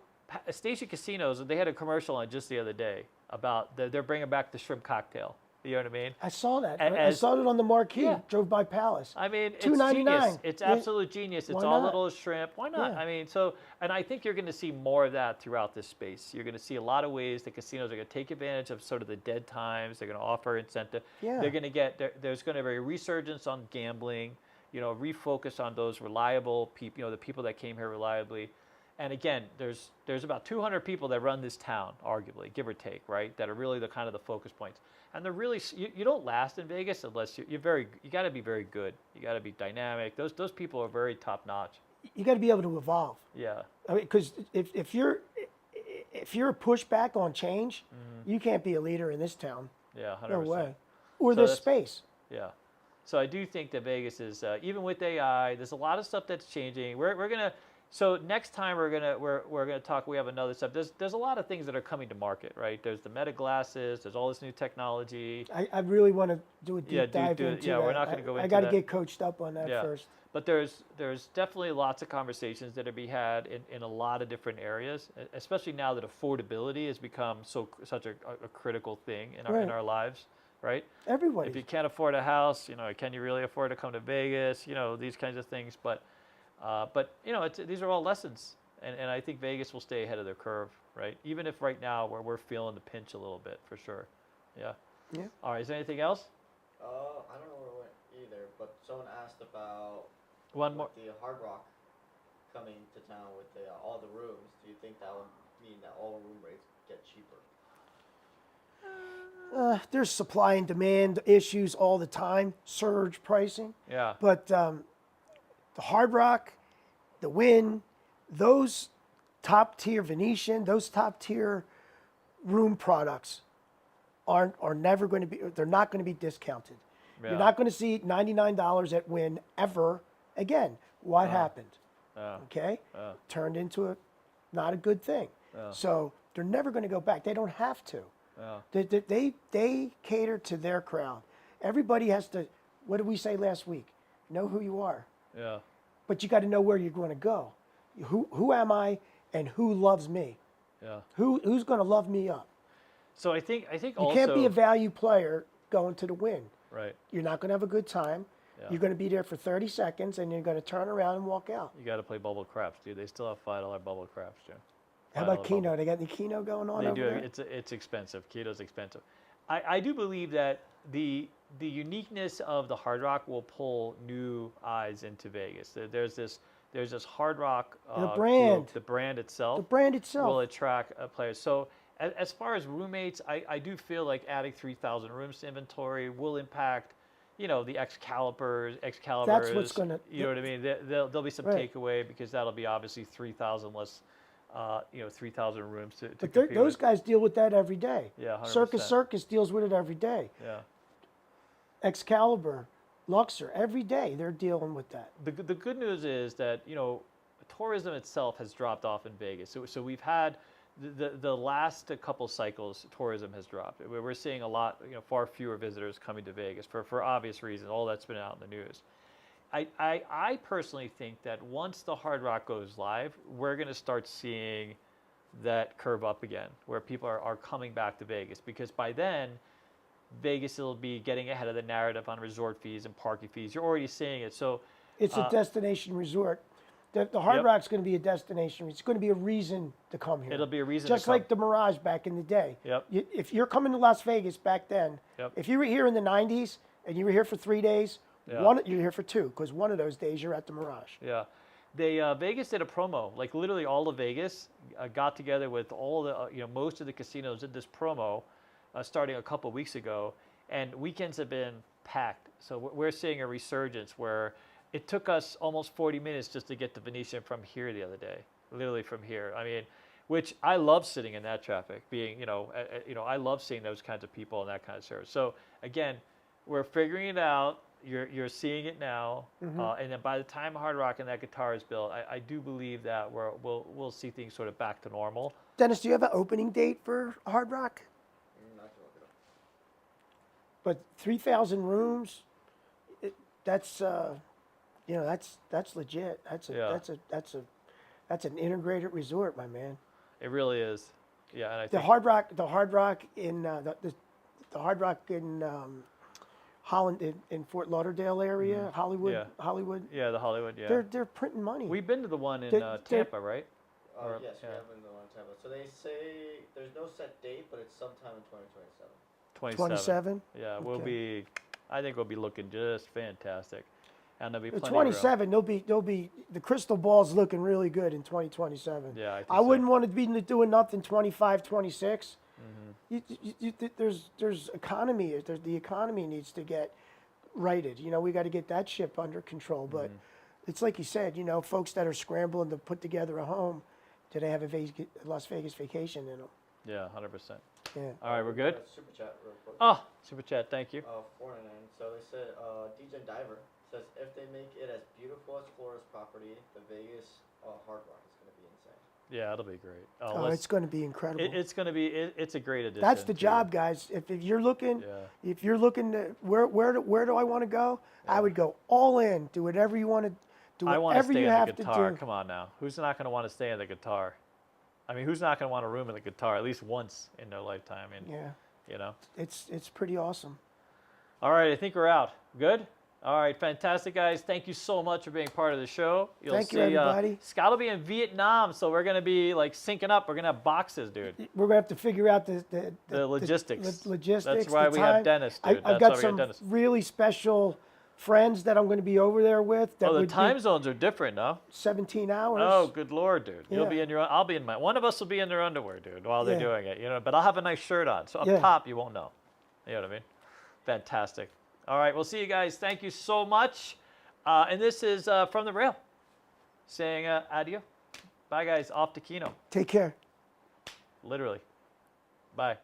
Station Casinos, they had a commercial on just the other day about they're bringing back the shrimp cocktail. You know what I mean? I saw that. I saw it on the marquee. Yeah. Drove by Palace. I mean, it's $2.99. genius. It's absolute genius. It's Why all not? little shrimp. Why not? Yeah. I mean, and I think you're going to see more of that throughout this space. You're going to see a lot of ways the casinos are going to take advantage of sort of the dead times. They're going to offer incentive. Yeah. They're going to there's going to be a resurgence on gambling, refocus on those reliable people, the people that came here reliably. And again, there's about 200 people that run this town, arguably, give or take, right? That are really the kind of the focus points. And they're really, you don't last in Vegas unless you got to be very good. You got to be dynamic. Those people are very top notch. You got to be able to evolve. Yeah. I mean, because if you're a pushback on change, you can't be a leader in this town. Yeah, 100%. No way. Or So this that's- space. Yeah. So I do think that Vegas is, even with AI, there's a lot of stuff that's changing. We're gonna. So next time we're gonna talk. We have another stuff. There's a lot of things that are coming to market, right? There's the Meta glasses. There's all this new technology. I really want to do a deep dive into yeah, that. we're not going to go into I got to that. get coached up on that Yeah. first. But there's definitely lots of conversations that are be had in a lot of different areas, especially now that affordability has become such a critical thing in our lives, right? Everybody. If you can't afford a house, can you really afford to come to Vegas? These kinds of things. But But these are all lessons, and I think Vegas will stay ahead of their curve, right? Even if right now we're feeling the pinch a little bit, for sure. Yeah. Yeah. All right. Is there anything else? I don't know where it went either, but someone asked about One more. the Hard Rock coming to town with all the rooms. Do you think that would mean that all room rates get cheaper? There's supply and demand issues all the time, surge pricing. Yeah. But the Hard Rock, the Wynn, those top tier Venetian, those top tier room products are never going to be. They're not going to be discounted. Yeah. You're not going to see $99 at Wynn ever again. What happened? Okay, turned into not a good thing. So they're never going to go back. They don't have to. They cater to their crowd. Everybody has to. What did we say last week? Know who you are. Yeah. But you got to know where you're going to go. Who am I, and who loves me? Yeah. Who's going to love me up? So I think You also can't be a value player going to the Win. right. You're not going to have a good time. Yeah. You're going to be there for 30 seconds, and you're going to turn around and walk out. You got to play bubble craps, dude. They still have $5 bubble craps, Jim. How about Keno? They got any Keno going on They over do. there? It's expensive. Keto's expensive. I do believe that the uniqueness of the Hard Rock will pull new eyes into Vegas. There's this Hard Rock The brand. group, the brand itself. The brand itself. will attract players. So as far as roommates, I do feel like adding 3,000 rooms to inventory will impact, the Excaliburs. That's what's gonna- You know what I mean? There'll be some Right. takeaway because that'll be obviously 3,000 less. 3,000 rooms to But compete those with. guys deal with that every day. Yeah, 100%. Circus deals with it every day. Yeah. Excalibur, Luxor, every day they're dealing with that. The good news is that tourism itself has dropped off in Vegas. So we've had the last couple cycles, tourism has dropped. We're seeing a lot, far fewer visitors coming to Vegas for obvious reasons. All that's been out in the news. I personally think that once the Hard Rock goes live, we're going to start seeing that curve up again, where people are coming back to Vegas, because by then, Vegas will be getting ahead of the narrative on resort fees and parking fees. You're already seeing it. So It's a destination resort. The Hard Yep. Rock's going to be a destination. It's going to be a reason to come here. it'll be a reason Just to come. like the Mirage back in the day. Yep. If you're coming to Las Vegas back then, Yep. if you were here in the 90s and you were here for 3 days, Yeah. you're here for 2, because one of those days you're at the Mirage. Yeah, they Vegas did a promo. Like literally, all of Vegas got together with all the most of the casinos did this promo, starting a couple weeks ago, and weekends have been packed. So we're seeing a resurgence where it took us almost 40 minutes just to get to Venetian from here the other day. Literally from here. I mean, which I love sitting in that traffic. Being I love seeing those kinds of people and that kind of service. So again, we're figuring it out. You're seeing it now, and then by the time Hard Rock and that guitar is built, I do believe that we'll see things sort of back to normal. Dennis, do you have an opening date for Hard Rock? I can look it up. But 3,000 rooms, that's legit. Yeah. That's an integrated resort, my man. It really is. Yeah, and I The think Hard Rock in the Hard Rock in Holland in Fort Lauderdale area, Hollywood. Yeah. Hollywood. yeah, the Hollywood. Yeah, They're printing money. we've been to the one in They're- Tampa, right? Yes, yeah. we have been the one in Tampa. So they say there's no set date, but it's sometime in 2027. 27. Yeah, we'll Okay. be. I think we'll be looking just fantastic, and there'll be The plenty of room. 27, they'll be the crystal ball's looking really good in 2027. Yeah, I think I so. wouldn't want to be doing nothing 25, 26. Mm-hmm. There's economy. The economy needs to get righted. We got to get that ship under control. But Mm-hmm. it's like you said. Folks that are scrambling to put together a home, do they have a Las Vegas vacation in them? Yeah, 100%. Yeah. All right, we're good. Super chat real quick. Oh, super chat. Thank you. 499. So they said DJ Diver says if they make it as beautiful as Florida's property, the Vegas Hard Rock is going to be insane. Yeah, it'll be great. Oh, it's going to be incredible. It's going to be. It's a great addition. That's the to- job, guys. If you're looking, Yeah. if you're looking to where do I want to go? I would go all in. Do whatever you want to do. I want to Whatever stay you on have the to guitar. do. Come on now. Who's not going to want to stay on the guitar? I mean, who's not going to want a room in the guitar at least once in their lifetime? And Yeah, you know. it's pretty awesome. All right, I think we're out. Good. All right, fantastic, guys. Thank you so much for being part of the show. You'll Thank you, see, everybody. Scott will be in Vietnam, so we're going to be like syncing up. We're going to have boxes, dude. We're gonna have to figure out the logistics. logistics. That's why the we have time. Dennis, dude. I've That's got why we some got Dennis. really special friends that I'm going to be over there with. That Oh, the would time be zones are different, no? 17 hours. Oh, good Lord, dude. You'll Yeah. be in your, I'll be in my, one of us will be in their underwear, dude, while they're Yeah. doing it, you know, but I'll have a nice shirt on. So up Yeah. top, you won't know. You know what I mean? Fantastic. All right, we'll see you guys. Thank you so much. And this is From the Rail saying adieu. Bye, guys. Off to Kino. Take care. Literally. Bye.